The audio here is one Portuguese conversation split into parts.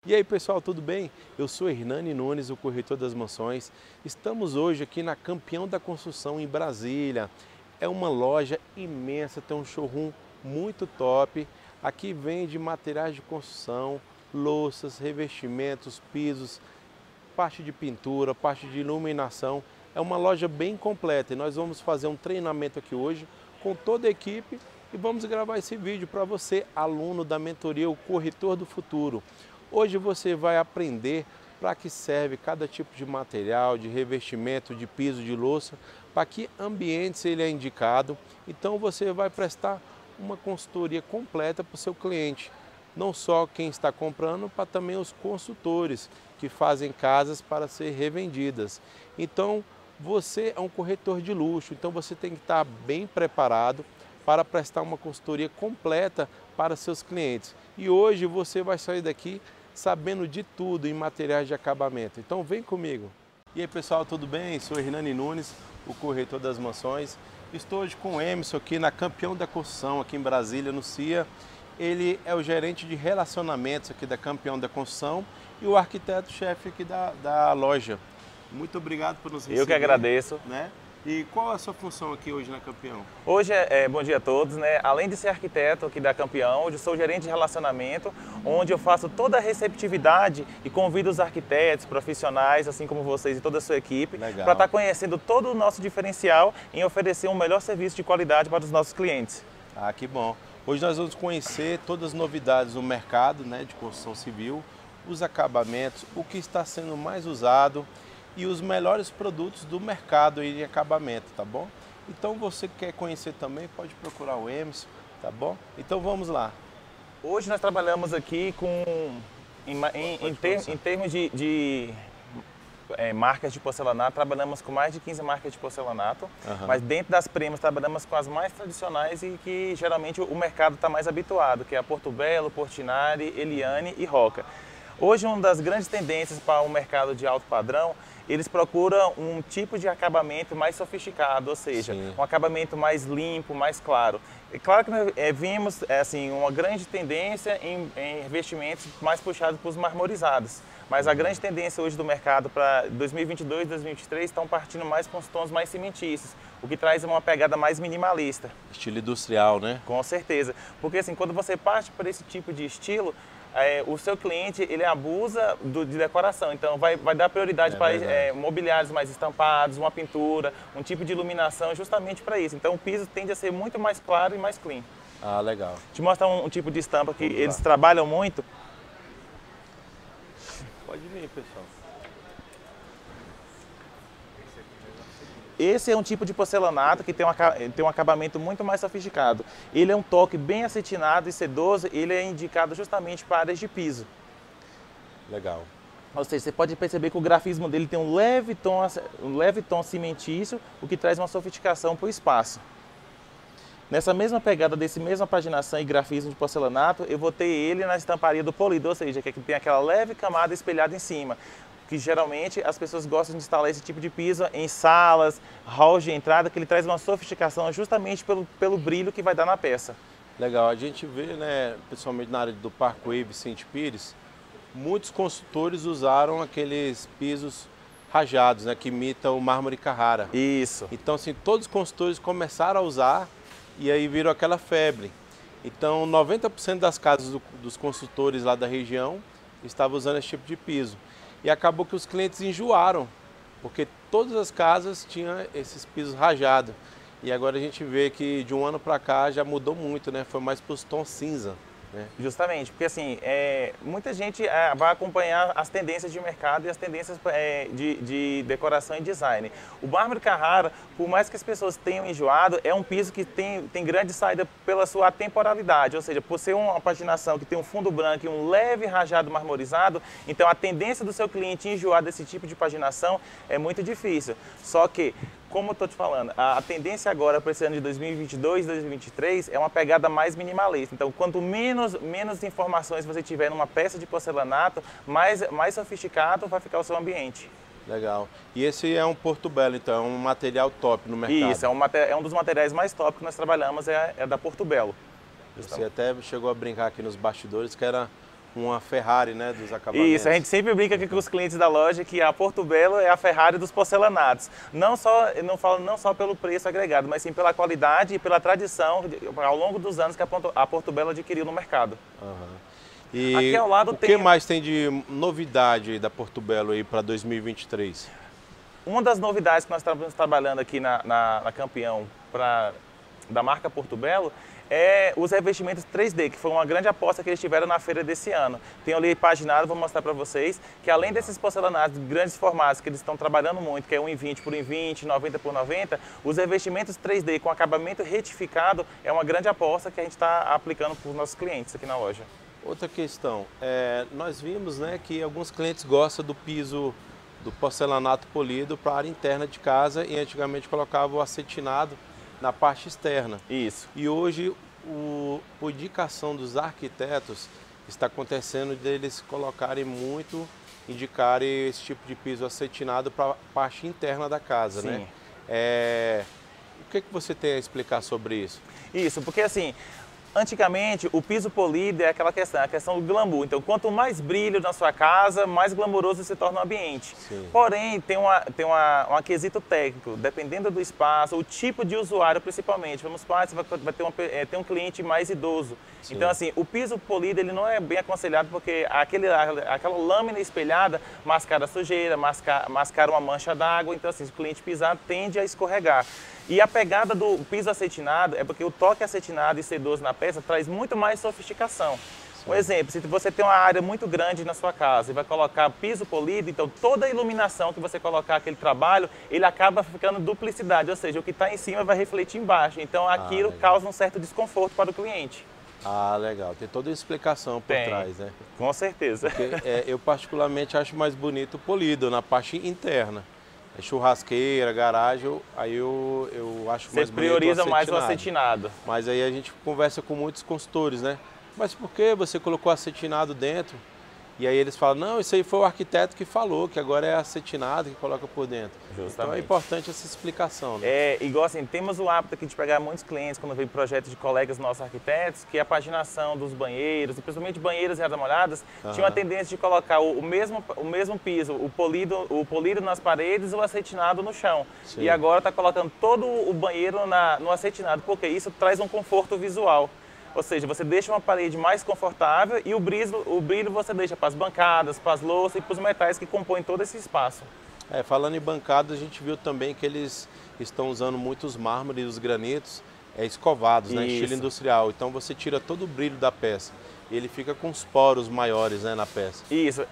E aí pessoal, tudo bem? Eu sou Hernani Nunes, o corretor das mansões. Estamos hoje aqui na Campeão da Construção em Brasília. É uma loja imensa, tem um showroom muito top. Aqui vende materiais de construção, louças, revestimentos, pisos, parte de pintura, parte de iluminação. É uma loja bem completa e nós vamos fazer um treinamento aqui hoje com toda a equipe e vamos gravar esse vídeo para você, aluno da mentoria O Corretor do Futuro. Hoje você vai aprender para que serve cada tipo de material, de revestimento, de piso, de louça, para que ambientes ele é indicado. Então você vai prestar uma consultoria completa para o seu cliente. Não só quem está comprando, para também os consultores que fazem casas para ser revendidas. Então você é um corretor de luxo, então você tem que estar bem preparado para prestar uma consultoria completa para seus clientes. E hoje você vai sair daqui sabendo de tudo em materiais de acabamento. Então vem comigo. E aí pessoal, tudo bem? Sou Hernani Nunes, o corretor das mansões. Estou hoje com o Emerson aqui na Campeão da Construção, aqui em Brasília, no CIA. Ele é o gerente de relacionamentos aqui da Campeão da Construção e o arquiteto-chefe aqui da loja. Muito obrigado por nos receber. Eu que agradeço. Né? E qual é a sua função aqui hoje na Campeão? Hoje bom dia a todos, né? Além de ser arquiteto aqui da Campeão, hoje eu sou gerente de relacionamento, onde eu faço toda a receptividade e convido os arquitetos, profissionais, assim como vocês e toda a sua equipe, para estar conhecendo todo o nosso diferencial em oferecer um melhor serviço de qualidade para os nossos clientes. Ah, que bom. Hoje nós vamos conhecer todas as novidades no mercado, né, de construção civil, os acabamentos, o que está sendo mais usado e os melhores produtos do mercado em acabamento, tá bom? Então você que quer conhecer também, pode procurar o Emerson, tá bom? Então vamos lá. Hoje nós trabalhamos aqui em termos de marcas de porcelanato, trabalhamos com mais de 15 marcas de porcelanato, mas dentro das premiums trabalhamos com as mais tradicionais e que geralmente o mercado está mais habituado, que é a Porto Belo, Portinari, Eliane e Roca. Hoje uma das grandes tendências para o mercado de alto padrão, eles procuram um tipo de acabamento mais sofisticado, ou seja, um acabamento mais limpo, mais claro. É claro que nós vimos assim, uma grande tendência em revestimentos mais puxados para os marmorizados, mas a grande tendência hoje do mercado para 2022 e 2023 estão partindo mais com os tons mais cimentícios, o que traz uma pegada mais minimalista. Estilo industrial, né? Com certeza, porque assim, quando você parte para esse tipo de estilo, o seu cliente ele abusa de decoração, então vai dar prioridade para mobiliários mais estampados, uma pintura, um tipo de iluminação justamente para isso. Então o piso tende a ser muito mais claro e mais clean. Ah, legal. Te mostrar um tipo de estampa que eles trabalham muito. Pode vir, pessoal. Esse é um tipo de porcelanato que tem um acabamento muito mais sofisticado. Ele é um toque bem acetinado e sedoso, ele é indicado justamente para áreas de piso. Legal. Ou seja, você pode perceber que o grafismo dele tem um leve tom cimentício, o que traz uma sofisticação para o espaço. Nessa mesma pegada desse mesma paginação e grafismo de porcelanato, eu botei ele na estamparia do polido, ou seja, que tem aquela leve camada espelhada em cima, que geralmente as pessoas gostam de instalar esse tipo de piso em salas, halls de entrada, que ele traz uma sofisticação justamente pelo brilho que vai dar na peça. Legal, a gente vê, né, principalmente na área do Parkway Vicente Pires, muitos construtores usaram aqueles pisos rajados, né, que imitam o mármore Carrara. Isso. Então, assim, todos os construtores começaram a usar e aí virou aquela febre. Então, 90% das casas dos construtores lá da região estavam usando esse tipo de piso. E acabou que os clientes enjoaram, porque todas as casas tinham esses pisos rajados. E agora a gente vê que de um ano para cá já mudou muito, né? Foi mais para os tons cinza. Né? Justamente, porque assim, muita gente vai acompanhar as tendências de mercado e as tendências de decoração e design. O mármore Carrara, por mais que as pessoas tenham enjoado, é um piso que tem grande saída pela sua atemporalidade, ou seja, por ser uma paginação que tem um fundo branco e um leve rajado marmorizado, então a tendência do seu cliente enjoar desse tipo de paginação é muito difícil. Só que, como eu estou te falando, a tendência agora para esse ano de 2022 e 2023 é uma pegada mais minimalista. Então, quanto menos informações você tiver numa peça de porcelanato, mais sofisticado vai ficar o seu ambiente. Legal. E esse é um Porto Belo, então, é um material top no mercado. Isso, é um dos materiais mais top que nós trabalhamos, é da Porto Belo. Você até chegou a brincar aqui nos bastidores que era uma Ferrari, né, dos acabamentos. Isso, a gente sempre brinca aqui com os clientes da loja que a Portobello é a Ferrari dos porcelanatos. Eu não falo não só pelo preço agregado, mas sim pela qualidade e pela tradição ao longo dos anos que a Portobello adquiriu no mercado. E aqui ao lado o que mais tem de novidade aí da Portobello aí para 2023? Uma das novidades que nós estamos trabalhando aqui na Campeão da marca Portobello é os revestimentos 3D, que foi uma grande aposta que eles tiveram na feira desse ano. Tem ali paginado, vou mostrar para vocês, que além desses porcelanatos de grandes formatos que eles estão trabalhando muito, que é 1,20 por 1,20, 90 por 90, os revestimentos 3D com acabamento retificado é uma grande aposta que a gente está aplicando para os nossos clientes aqui na loja. Outra questão, nós vimos, né, que alguns clientes gostam do piso do porcelanato polido para a área interna de casa e antigamente colocava o acetinado na parte externa. Isso. E hoje, por indicação dos arquitetos, está acontecendo deles indicarem esse tipo de piso acetinado para a parte interna da casa, Sim. né? O que você tem a explicar sobre isso? Isso, porque assim, antigamente o piso polido é aquela questão, a questão do glamour. Então, quanto mais brilho na sua casa, mais glamouroso se torna o ambiente. Sim. Porém, tem um quesito técnico, dependendo do espaço, o tipo de usuário principalmente. Vamos supor, você vai ter um cliente mais idoso. Sim. Então, assim, o piso polido ele não é bem aconselhado porque aquela lâmina espelhada mascara sujeira, mascara uma mancha d'água. Então, assim, se o cliente pisar, tende a escorregar. E a pegada do piso acetinado é porque o toque acetinado e sedoso na peça traz muito mais sofisticação. Sim. Um exemplo, se você tem uma área muito grande na sua casa e vai colocar piso polido, então toda a iluminação que você colocar aquele trabalho, ele acaba ficando duplicidade, ou seja, o que está em cima vai refletir embaixo. Então aquilo causa um certo desconforto para o cliente. Ah, legal. Tem toda a explicação por trás, né? Com certeza. Porque, eu particularmente acho mais bonito o polido na parte interna. Churrasqueira, garagem, aí eu acho mais bonito. Você prioriza mais o acetinado. Mas aí a gente conversa com muitos consultores, né? Mas por que você colocou acetinado dentro? E aí eles falam, não, isso aí foi o arquiteto que falou, que agora é acetinado que coloca por dentro. Justamente. Então é importante essa explicação, né? Igual assim, temos o hábito aqui de pegar muitos clientes quando vem projetos de colegas nossos arquitetos, que a paginação dos banheiros, e principalmente banheiros e argamolhadas, tinha uma tendência de colocar o mesmo piso, o polido nas paredes e o acetinado no chão. Sim. E agora está colocando todo o banheiro no acetinado, porque isso traz um conforto visual. Ou seja, você deixa uma parede mais confortável e o brilho você deixa para as bancadas, para as louças e para os metais que compõem todo esse espaço. Falando em bancadas, a gente viu também que eles estão usando muitos mármores e os granitos escovados, né, em estilo industrial. Então você tira todo o brilho da peça. E ele fica com os poros maiores, né, na peça. Isso,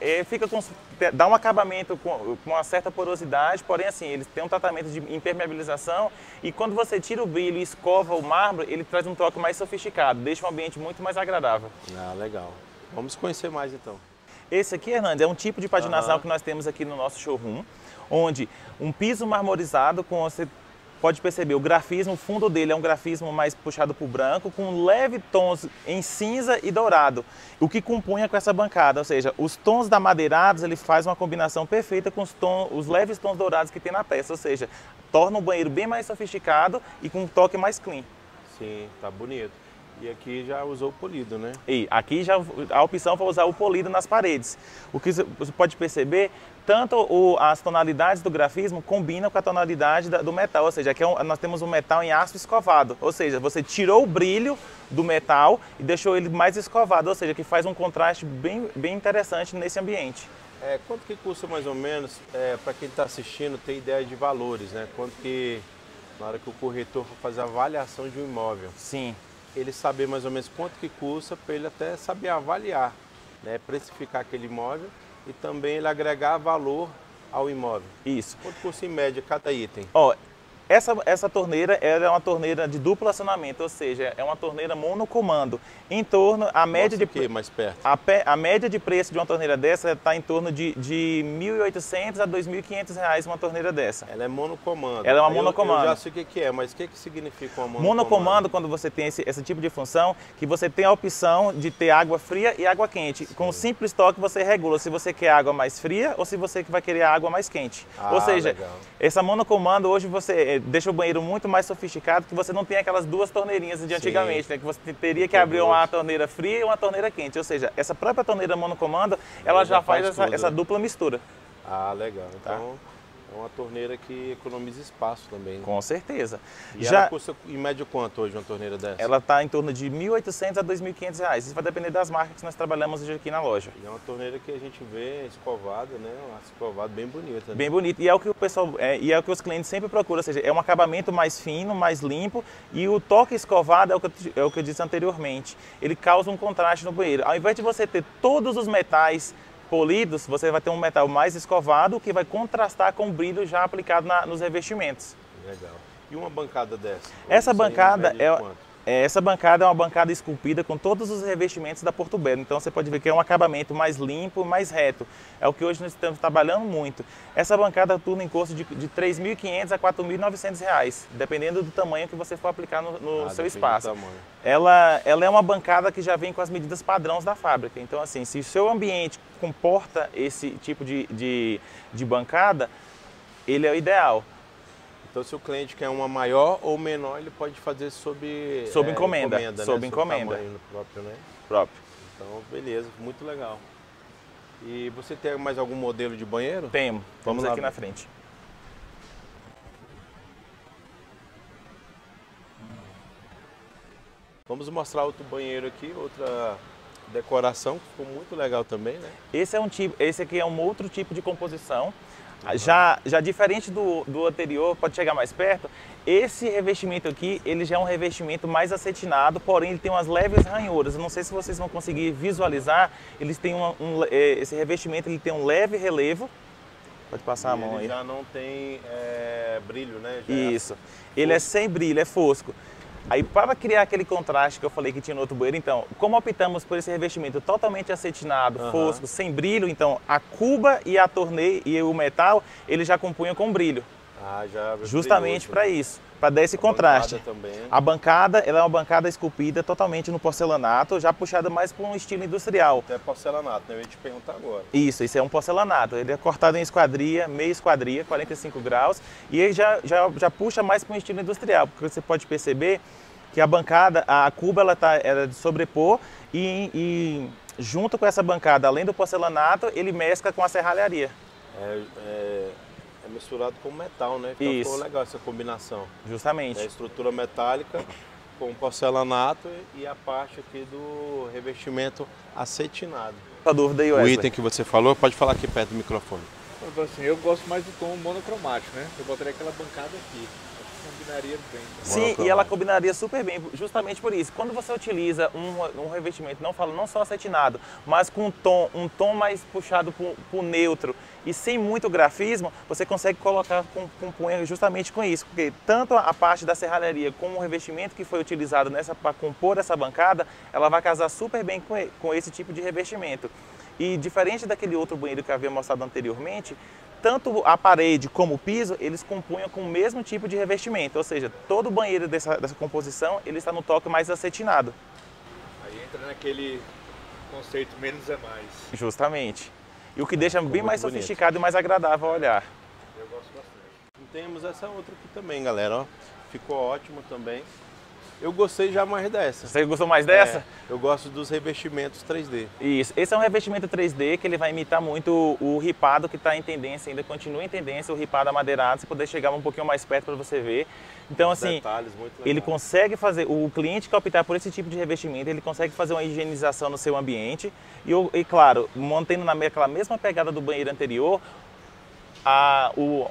dá um acabamento com uma certa porosidade, porém assim, eles têm um tratamento de impermeabilização e quando você tira o brilho e escova o mármore, ele traz um toque mais sofisticado, deixa um ambiente muito mais agradável. Ah, legal. Vamos conhecer mais então. Esse aqui, Hernandes, é um tipo de paginação que nós temos aqui no nosso showroom, onde um piso marmorizado com você pode perceber, o grafismo, o fundo dele é um grafismo mais puxado para o branco, com leve tons em cinza e dourado, o que compunha com essa bancada, ou seja, os tons da madeirados, ele faz uma combinação perfeita com os leves tons dourados que tem na peça, ou seja, torna o banheiro bem mais sofisticado e com um toque mais clean. Sim, tá bonito. E aqui já usou o polido, né? E aqui já a opção foi usar o polido nas paredes. O que você pode perceber, tanto as tonalidades do grafismo combinam com a tonalidade do metal, ou seja, aqui nós temos um metal em aço escovado, ou seja, você tirou o brilho do metal e deixou ele mais escovado, ou seja, que faz um contraste bem interessante nesse ambiente. Quanto que custa mais ou menos, para quem está assistindo, ter ideia de valores, né? Quanto que, na hora que o corretor for fazer a avaliação de um imóvel, sim, ele saber mais ou menos quanto que custa, para ele até saber avaliar, né? Precificar aquele imóvel e também ele agregar valor ao imóvel. Isso. Quanto custa em média cada item? Essa torneira é uma torneira de duplo acionamento, ou seja, é uma torneira monocomando. Em torno, a média mais perto. A média de preço de uma torneira dessa está em torno de R$ 1.800 a R$ 2.500 uma torneira dessa. Ela é monocomando. Ela é uma monocomando. Eu já sei o que é, mas o que significa uma monocomando? Monocomando, quando você tem esse tipo de função, que você tem a opção de ter água fria e água quente. Sim. Com um simples toque você regula se você quer água mais fria ou se você vai querer água mais quente. Ou seja, legal. Essa monocomando hoje deixa o banheiro muito mais sofisticado, que você não tem aquelas duas torneirinhas de antigamente, né? Que você teria que abrir uma torneira fria e uma torneira quente. Ou seja, essa própria torneira monocomando, ela já faz essa dupla mistura. Ah, legal. Então, é uma torneira que economiza espaço também. Com certeza. E ela custa em média quanto hoje uma torneira dessa? Ela está em torno de R$ 1.800 a R$ 2.500. Isso vai depender das marcas que nós trabalhamos hoje aqui na loja. E é uma torneira que a gente vê escovada, né? Uma escovada bem bonita. Né? Bem bonita. E é o que o pessoal, é o que os clientes sempre procuram, ou seja, é um acabamento mais fino, mais limpo, e o toque escovado é o que eu disse anteriormente. Ele causa um contraste no banheiro. Ao invés de você ter todos os metais polidos, você vai ter um metal mais escovado que vai contrastar com o brilho já aplicado nos revestimentos. Legal. E uma bancada dessa? Essa bancada é uma bancada esculpida com todos os revestimentos da Portobello. Então você pode ver que é um acabamento mais limpo, mais reto. É o que hoje nós estamos trabalhando muito. Essa bancada turna em custo de R$ 3.500 a R$ 4.900, dependendo do tamanho que você for aplicar no seu espaço. Ela é uma bancada que já vem com as medidas padrões da fábrica. Então assim, se o seu ambiente comporta esse tipo de bancada, ele é o ideal. Então, se o cliente quer uma maior ou menor, ele pode fazer sob encomenda. Né? Sob encomenda. Próprio, né? Próprio. Então, beleza, muito legal. E você tem mais algum modelo de banheiro? Temos. Vamos aqui na frente. Vamos mostrar outro banheiro aqui, outra decoração, que ficou muito legal também, né? Esse aqui é um outro tipo de composição. Já diferente do anterior, pode chegar mais perto, esse revestimento aqui, ele já é um revestimento mais acetinado, porém ele tem umas leves ranhuras. Eu não sei se vocês vão conseguir visualizar, eles têm esse revestimento ele tem um leve relevo. Pode passar a mão aí. Ele já não tem brilho, né? Isso. Ele é sem brilho, é fosco. Aí, para criar aquele contraste que eu falei que tinha no outro banheiro, então, como optamos por esse revestimento totalmente acetinado, fosco, sem brilho, então, a cuba e a torneira e o metal, ele já compunham com brilho. Já justamente para isso, para dar esse contraste. A bancada, ela é uma bancada esculpida totalmente no porcelanato, já puxada mais para um estilo industrial. É porcelanato, né? Eu ia te perguntar agora. Isso é um porcelanato. Ele é cortado em esquadria, meia esquadria, 45 graus, e ele já puxa mais para um estilo industrial, porque você pode perceber que a bancada, a cuba, ela é de sobrepor e junto com essa bancada, além do porcelanato, ele mescla com a serralharia. É misturado com metal, né? Então ficou legal essa combinação. Justamente. A estrutura metálica com porcelanato e a parte aqui do revestimento acetinado. A dúvida aí, Wesley? O item que você falou, pode falar aqui perto do microfone. Assim, eu gosto mais do tom monocromático, né? Eu botaria aquela bancada aqui. Combinaria bem. Sim, e ela combinaria super bem, justamente por isso. Quando você utiliza um revestimento, não só acetinado, mas com um tom mais puxado para o neutro e sem muito grafismo, você consegue colocar compunha justamente com isso. Porque tanto a parte da serralharia como o revestimento que foi utilizado para compor essa bancada, ela vai casar super bem com esse tipo de revestimento. E diferente daquele outro banheiro que eu havia mostrado anteriormente, tanto a parede como o piso, eles compunham com o mesmo tipo de revestimento, ou seja, todo o banheiro dessa composição, ele está no toque mais acetinado. Aí entra naquele conceito menos é mais. Justamente. E o que deixa bem mais sofisticado e mais agradável ao olhar. Eu gosto bastante. E temos essa outra aqui também, galera, ó. Ficou ótimo também. Eu gostei já mais dessa. Você gostou mais dessa? Eu gosto dos revestimentos 3D. Isso. Esse é um revestimento 3D que ele vai imitar muito o ripado que está em tendência, ainda continua em tendência, o ripado amadeirado. Você poder chegar um pouquinho mais perto para você ver. Então, assim, ele consegue fazer, o cliente que optar por esse tipo de revestimento, ele consegue fazer uma higienização no seu ambiente e claro, mantendo aquela mesma pegada do banheiro anterior,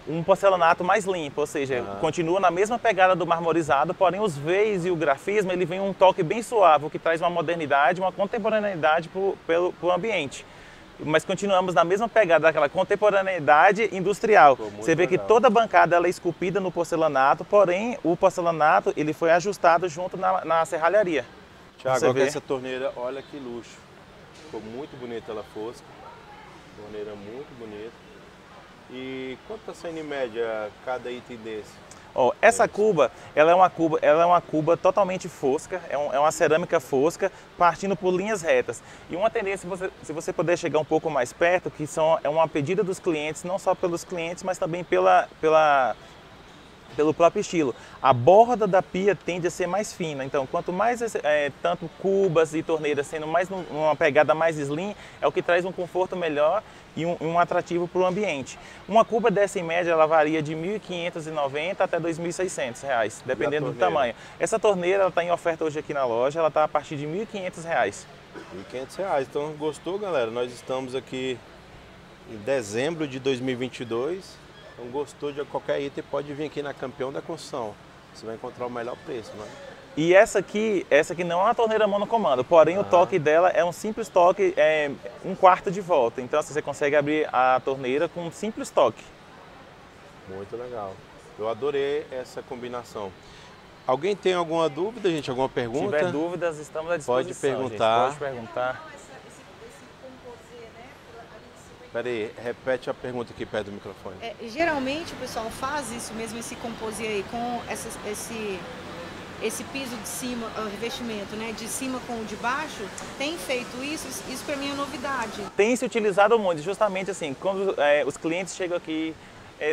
um porcelanato mais limpo, ou seja, continua na mesma pegada do marmorizado, porém os veios e o grafismo, ele vem um toque bem suave, o que traz uma modernidade, uma contemporaneidade para o ambiente. Mas continuamos na mesma pegada daquela contemporaneidade industrial. Você vê que toda a bancada ela é esculpida no porcelanato, porém o porcelanato ele foi ajustado junto na serralharia. Tiago, olha essa torneira, olha que luxo. Ficou muito bonita ela fosca, torneira muito bonita. E quanto está saindo em média cada item desse? Essa cuba, ela é uma cuba totalmente fosca, é uma cerâmica fosca, partindo por linhas retas. E uma tendência, se você puder chegar um pouco mais perto, que é uma pedida dos clientes, não só pelos clientes, mas também Pelo próprio estilo. A borda da pia tende a ser mais fina, então quanto mais tanto cubas e torneiras sendo mais uma pegada mais slim, é o que traz um conforto melhor e um atrativo para o ambiente. Uma cuba dessa em média ela varia de R$ 1.590 até R$ 2.600, dependendo do tamanho. Essa torneira está em oferta hoje aqui na loja, ela está a partir de R$ 1.500. R$ 1.500. Então gostou, galera? Nós estamos aqui em dezembro de 2022. Então gostou de qualquer item, pode vir aqui na Campeão da Construção. Você vai encontrar o melhor preço, não é? E essa aqui não é uma torneira monocomando, porém o toque dela é um simples toque, um quarto de volta. Então assim, você consegue abrir a torneira com um simples toque. Muito legal. Eu adorei essa combinação. Alguém tem alguma dúvida, gente? Alguma pergunta? Se tiver dúvidas, estamos à disposição. Pode perguntar. Gente. Pode perguntar. Peraí, repete a pergunta aqui perto do microfone. Geralmente o pessoal faz isso mesmo, esse composê aí, com esse piso de cima, o revestimento, né, de cima com o de baixo, tem feito isso? Isso para mim é novidade. Tem se utilizado muito, justamente assim, quando os clientes chegam aqui,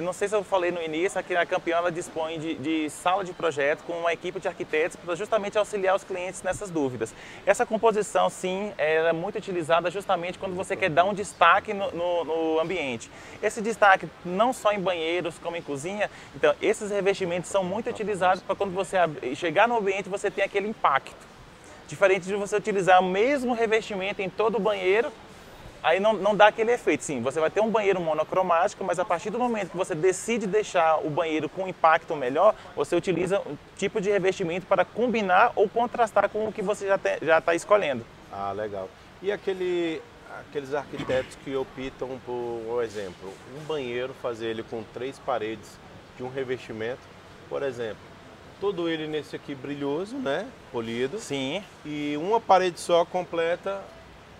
não sei se eu falei no início, aqui na Campeão ela dispõe de sala de projeto com uma equipe de arquitetos para justamente auxiliar os clientes nessas dúvidas. Essa composição, sim, é muito utilizada justamente quando você quer dar um destaque no ambiente. Esse destaque não só em banheiros, como em cozinha, então esses revestimentos são muito utilizados para quando você chegar no ambiente você tem aquele impacto. Diferente de você utilizar o mesmo revestimento em todo o banheiro, aí não dá aquele efeito. Sim, você vai ter um banheiro monocromático, mas a partir do momento que você decide deixar o banheiro com um impacto melhor, você utiliza um tipo de revestimento para combinar ou contrastar com o que você já está escolhendo. Ah, legal. E aqueles arquitetos que optam por exemplo, um banheiro, fazer ele com 3 paredes de um revestimento, por exemplo, todo ele nesse aqui brilhoso, né, polido. Sim. E uma parede só completa,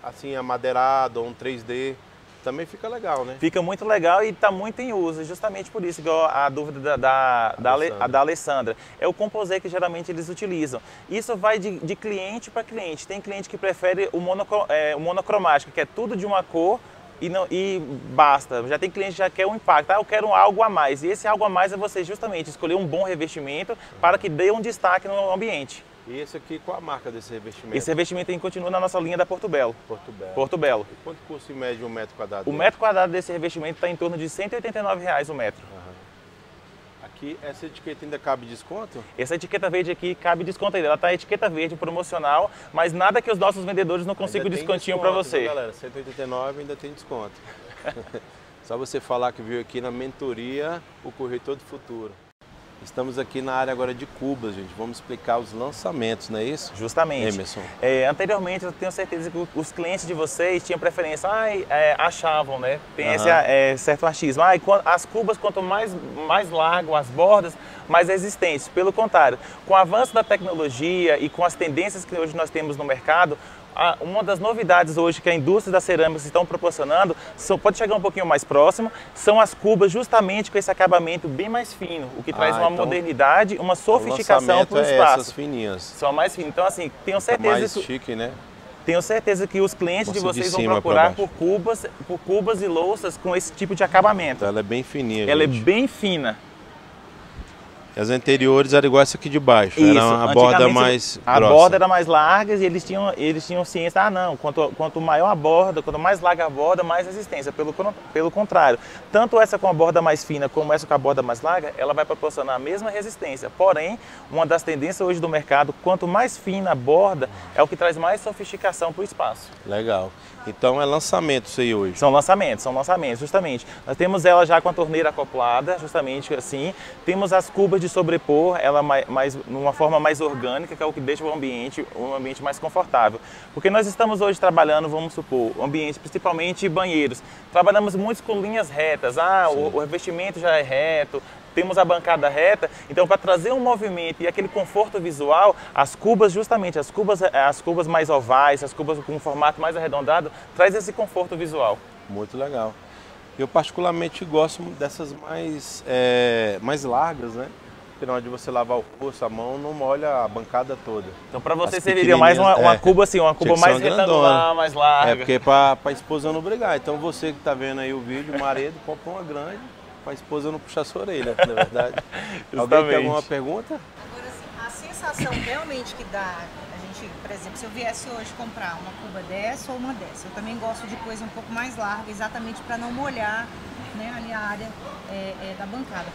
assim, amadeirado, um 3D, também fica legal, né? Fica muito legal e está muito em uso, justamente por isso, igual a dúvida da Alessandra. É o composê que geralmente eles utilizam. Isso vai de cliente para cliente. Tem cliente que prefere o monocromático, que é tudo de uma cor e basta. Já tem cliente que já quer um impacto, eu quero algo a mais. E esse algo a mais é você justamente escolher um bom revestimento para que dê um destaque no ambiente. E esse aqui, qual a marca desse revestimento? Esse revestimento continua na nossa linha da Porto Belo. Porto Belo. E quanto custa em média um metro quadrado? O metro quadrado desse revestimento está em torno de R$ 189 o metro. Aqui, essa etiqueta ainda cabe desconto? Essa etiqueta verde aqui cabe desconto ainda. Ela está etiqueta verde promocional, mas nada que os nossos vendedores não consigam descontinho para você. Então, galera, 189 ainda tem desconto. Só você falar que veio aqui na mentoria O Corretor do Futuro. Estamos aqui na área agora de cubas, gente. Vamos explicar os lançamentos, não é isso? Justamente. Emerson. Anteriormente, eu tenho certeza que os clientes de vocês tinham preferência, achavam, né? Tem esse certo achismo. As cubas, quanto mais largo, as bordas, mais resistentes. Pelo contrário, com o avanço da tecnologia e com as tendências que hoje nós temos no mercado, uma das novidades hoje que a indústria da cerâmica estão proporcionando, pode chegar um pouquinho mais próximo, são as cubas justamente com esse acabamento bem mais fino, o que traz uma modernidade, uma sofisticação para o espaço. Essas fininhas. São mais finas. Então, assim, tenho certeza mais chique, né? Tenho certeza que os clientes de vocês vão procurar por cubas e louças com esse tipo de acabamento. Então, ela é bem fininha, Ela é bem fina. As anteriores eram igual essa aqui de baixo, Isso, era a borda mais grossa. A borda era mais larga e eles tinham ciência, quanto maior a borda, quanto mais larga a borda, mais resistência. Pelo contrário, tanto essa com a borda mais fina como essa com a borda mais larga, ela vai proporcionar a mesma resistência. Porém, uma das tendências hoje do mercado, quanto mais fina a borda, é o que traz mais sofisticação para o espaço. Legal. Então é lançamento isso aí hoje? São lançamentos, justamente. Nós temos ela já com a torneira acoplada, justamente assim. Temos as cubas de sobrepor, ela numa forma mais orgânica, que é o que deixa um ambiente mais confortável. Porque nós estamos hoje trabalhando, vamos supor, ambientes, principalmente banheiros. Trabalhamos muito com linhas retas, o revestimento já é reto, temos a bancada reta, então para trazer um movimento e aquele conforto visual, as cubas mais ovais, as cubas com um formato mais arredondado, traz esse conforto visual. Muito legal. Eu particularmente gosto dessas mais largas, né? Porque na hora de você lavar o rosto, a mão não molha a bancada toda. Então para você serviria mais uma cuba assim, uma cuba mais retangular, mais larga. Porque para a esposa não brigar. Então você que está vendo aí o vídeo, o marido, compra uma grande para a esposa não puxar sua orelha, na verdade. Alguém tem alguma pergunta? Agora, assim, a sensação realmente que dá, a gente, por exemplo, se eu viesse hoje comprar uma cuba dessa ou uma dessa, eu também gosto de coisa um pouco mais larga, exatamente para não molhar, né, ali a área da bancada.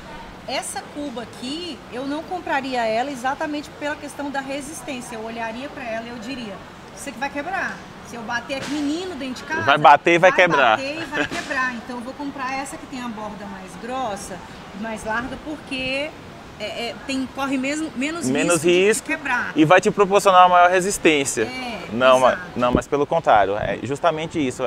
Essa cuba aqui, eu não compraria ela exatamente pela questão da resistência. Eu olharia para ela e eu diria, isso aqui vai quebrar. Se eu bater aqui menino dentro de casa, vai bater e vai quebrar. Vai bater e vai quebrar. Então eu vou comprar essa que tem a borda mais grossa, mais larga, porque corre menos risco de quebrar. E vai te proporcionar uma maior resistência. Não, mas pelo contrário, é justamente isso.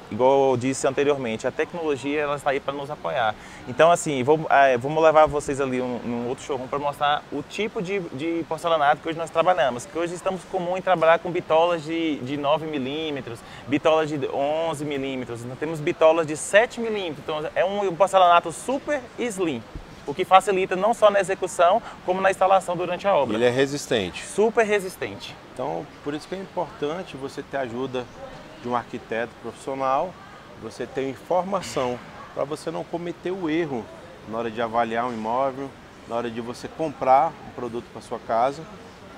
Igual eu disse anteriormente, a tecnologia ela está aí para nos apoiar. Então, assim, vamos levar vocês ali num outro showroom para mostrar o tipo de porcelanato que hoje nós trabalhamos. Que hoje estamos comum em trabalhar com bitolas de 9 milímetros, bitolas de 11 milímetros, nós temos bitolas de 7 milímetros. Então, é um porcelanato super slim. O que facilita não só na execução, como na instalação durante a obra. Ele é resistente. Super resistente. Então, por isso que é importante você ter a ajuda de um arquiteto profissional, você ter informação para você não cometer o erro na hora de avaliar um imóvel, na hora de você comprar um produto para sua casa.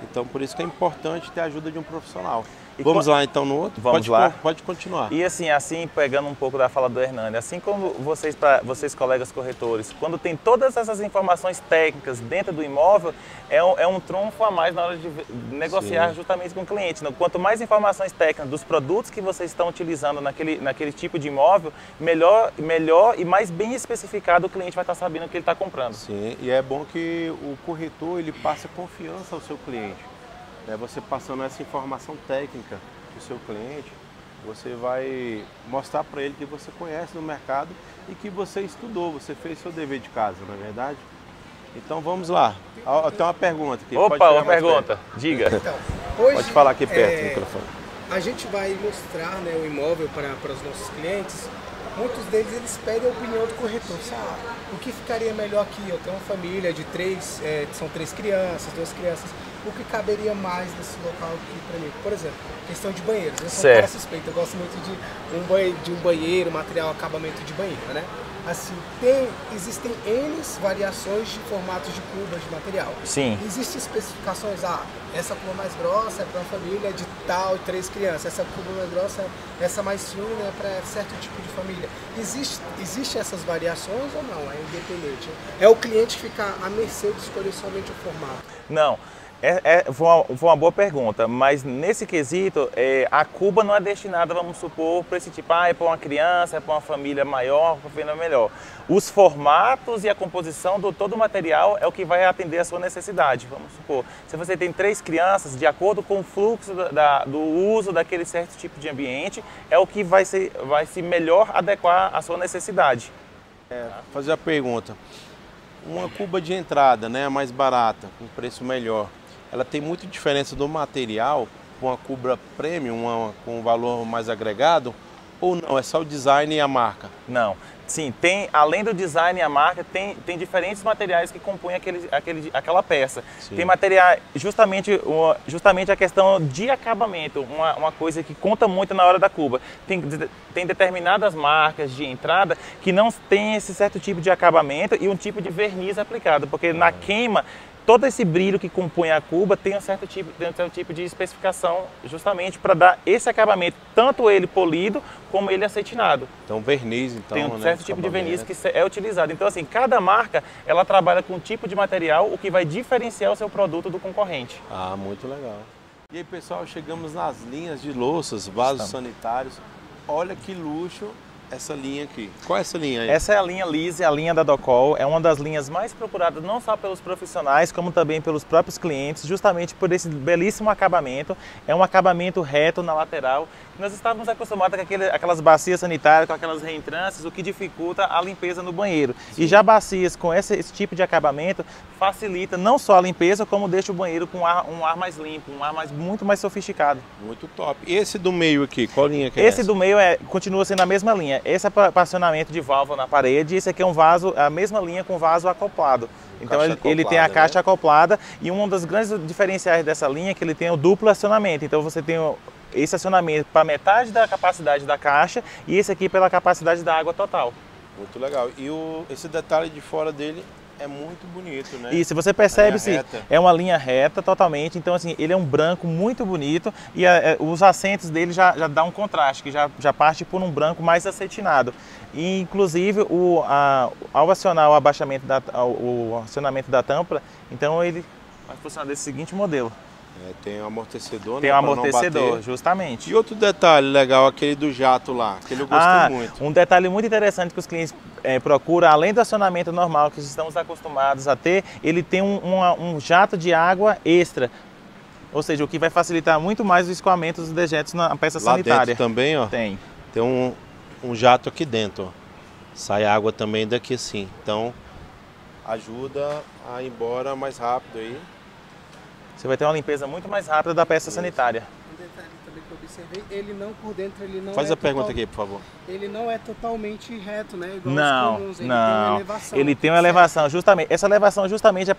Então, por isso que é importante ter a ajuda de um profissional. Vamos lá então no outro? Vamos lá. Pode continuar. E assim, pegando um pouco da fala do Hernani, assim como vocês colegas corretores, quando tem todas essas informações técnicas dentro do imóvel, é um trunfo a mais na hora de negociar Sim. justamente com o cliente. Quanto mais informações técnicas dos produtos que vocês estão utilizando naquele tipo de imóvel, melhor e mais bem especificado o cliente vai estar sabendo o que ele está comprando. Sim, e é bom que o corretor ele passe confiança ao seu cliente. Você passando essa informação técnica para o seu cliente, você vai mostrar para ele que você conhece no mercado e que você estudou, você fez seu dever de casa, não é verdade? Então vamos lá. Tem uma pergunta aqui. Opa, uma pergunta. Diga. Então, hoje, pode falar aqui perto do microfone. A gente vai mostrar, né, o imóvel para os nossos clientes. Muitos deles eles pedem a opinião do corretor. O que ficaria melhor aqui? Eu tenho uma família de são 3 crianças, 2 crianças. O que caberia mais nesse local aqui para mim? Por exemplo, questão de banheiros. Eu sou um cara suspeito, eu gosto muito de um banheiro, material, acabamento de banheiro, né? Assim, existem N variações de formatos de cubas de material. Sim. Existem especificações, essa cuba mais grossa é para uma família de tal, 3 crianças, essa cuba mais grossa, essa mais fina é para certo tipo de família. Existem essas variações ou não? É independente? É o cliente ficar à mercê de escolher somente o formato? Não. Foi uma boa pergunta, mas nesse quesito, a cuba não é destinada, vamos supor, para esse tipo, é para uma criança, é para uma família maior, para uma família melhor. Os formatos e a composição do todo o material é o que vai atender a sua necessidade. Vamos supor, se você tem 3 crianças, de acordo com o fluxo do uso daquele certo tipo de ambiente, é o que vai se melhor adequar à sua necessidade. Fazer a pergunta, uma cuba de entrada, né, mais barata, com preço melhor, ela tem muita diferença do material com uma cuba premium, com um valor mais agregado, ou não? É só o design e a marca? Não. Sim, além do design e a marca, tem diferentes materiais que compõem aquela peça. Sim. Tem material, justamente a questão de acabamento, uma coisa que conta muito na hora da cuba. Tem determinadas marcas de entrada que não tem esse certo tipo de acabamento e um tipo de verniz aplicado, porque na queima, todo esse brilho que compõe a cuba tem um certo tipo de especificação justamente para dar esse acabamento, tanto ele polido como ele acetinado. Então verniz, então, tem um certo tipo de verniz que é utilizado. Então assim, cada marca ela trabalha com um tipo de material, o que vai diferenciar o seu produto do concorrente. Muito legal. E aí pessoal, chegamos nas linhas de louças, vasos sanitários. Olha que luxo essa linha aqui. Qual é essa linha aí? Essa é a linha Lise, a linha da Docol. É uma das linhas mais procuradas não só pelos profissionais, como também pelos próprios clientes, justamente por esse belíssimo acabamento. É um acabamento reto na lateral. Nós estávamos acostumados com aquelas bacias sanitárias, com aquelas reentrâncias, o que dificulta a limpeza no banheiro. Sim. E já bacias com esse tipo de acabamento facilita não só a limpeza, como deixa o banheiro com um ar mais limpo, um ar muito mais sofisticado. Muito top. E esse do meio aqui, qual linha que é essa? Esse do meio continua sendo a mesma linha. Esse é para acionamento de válvula na parede, esse aqui é um vaso, a mesma linha com vaso acoplado. Então ele tem a caixa acoplada, e um dos grandes diferenciais dessa linha é que ele tem o duplo acionamento. Então você tem esse acionamento para metade da capacidade da caixa e esse aqui pela capacidade da água total. Muito legal. E esse detalhe de fora dele é muito bonito, né? E se você percebe, é uma linha reta totalmente, então assim, ele é um branco muito bonito e os assentos dele já dá um contraste, que já parte por um branco mais acetinado. E inclusive ao acionar o acionamento da tampa, então ele vai funcionar desse seguinte modelo. Tem um amortecedor, tem, né? Tem um amortecedor, justamente. E outro detalhe legal, aquele do jato lá, que eu gostei muito. Um detalhe muito interessante que os clientes procuram, além do acionamento normal que estamos acostumados a ter, ele tem um jato de água extra. Ou seja, o que vai facilitar muito mais o escoamento dos dejetos na peça sanitária. Lá dentro também, ó. Tem um jato aqui dentro, ó. Sai água também daqui assim. Então, ajuda a ir embora mais rápido aí. Você vai ter uma limpeza muito mais rápida da peça sanitária. Um detalhe também que eu observei, ele não por dentro, ele não Faz a pergunta aqui, por favor. Ele não é totalmente reto, né? Igual Não, os comuns, ele não. tem uma elevação. Ele tem uma elevação, justamente. Essa elevação justamente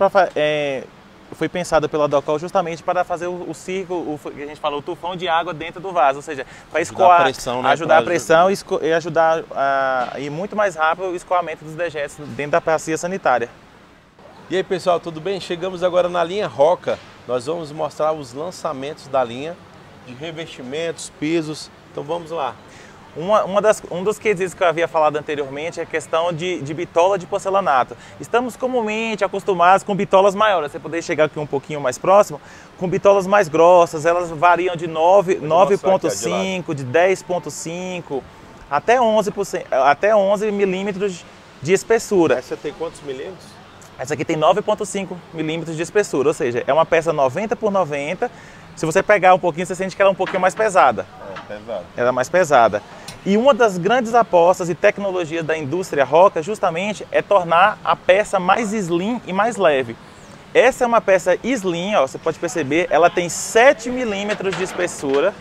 foi pensada pela Docol justamente para fazer o círculo, que a gente falou, o tufão de água dentro do vaso, ou seja, para escoar, ajudar a pressão e ajudar a ir muito mais rápido o escoamento dos dejetos dentro da bacia sanitária. E aí, pessoal, tudo bem? Chegamos agora na linha Roca. Nós vamos mostrar os lançamentos da linha de revestimentos, pisos. Então vamos lá. Um dos quesitos que eu havia falado anteriormente é a questão de bitola de porcelanato. Estamos comumente acostumados com bitolas maiores. Você poder chegar aqui um pouquinho mais próximo, com bitolas mais grossas, elas variam de 9,5, de 10,5 até 11 milímetros de espessura. Essa tem quantos milímetros? Essa aqui tem 9,5 milímetros de espessura, ou seja, é uma peça 90 por 90. Se você pegar um pouquinho, você sente que ela é um pouquinho mais pesada. Pesada. Ela é mais pesada. E uma das grandes apostas e tecnologias da indústria Roca justamente é tornar a peça mais slim e mais leve. Essa é uma peça slim, ó, você pode perceber, ela tem 7 milímetros de espessura.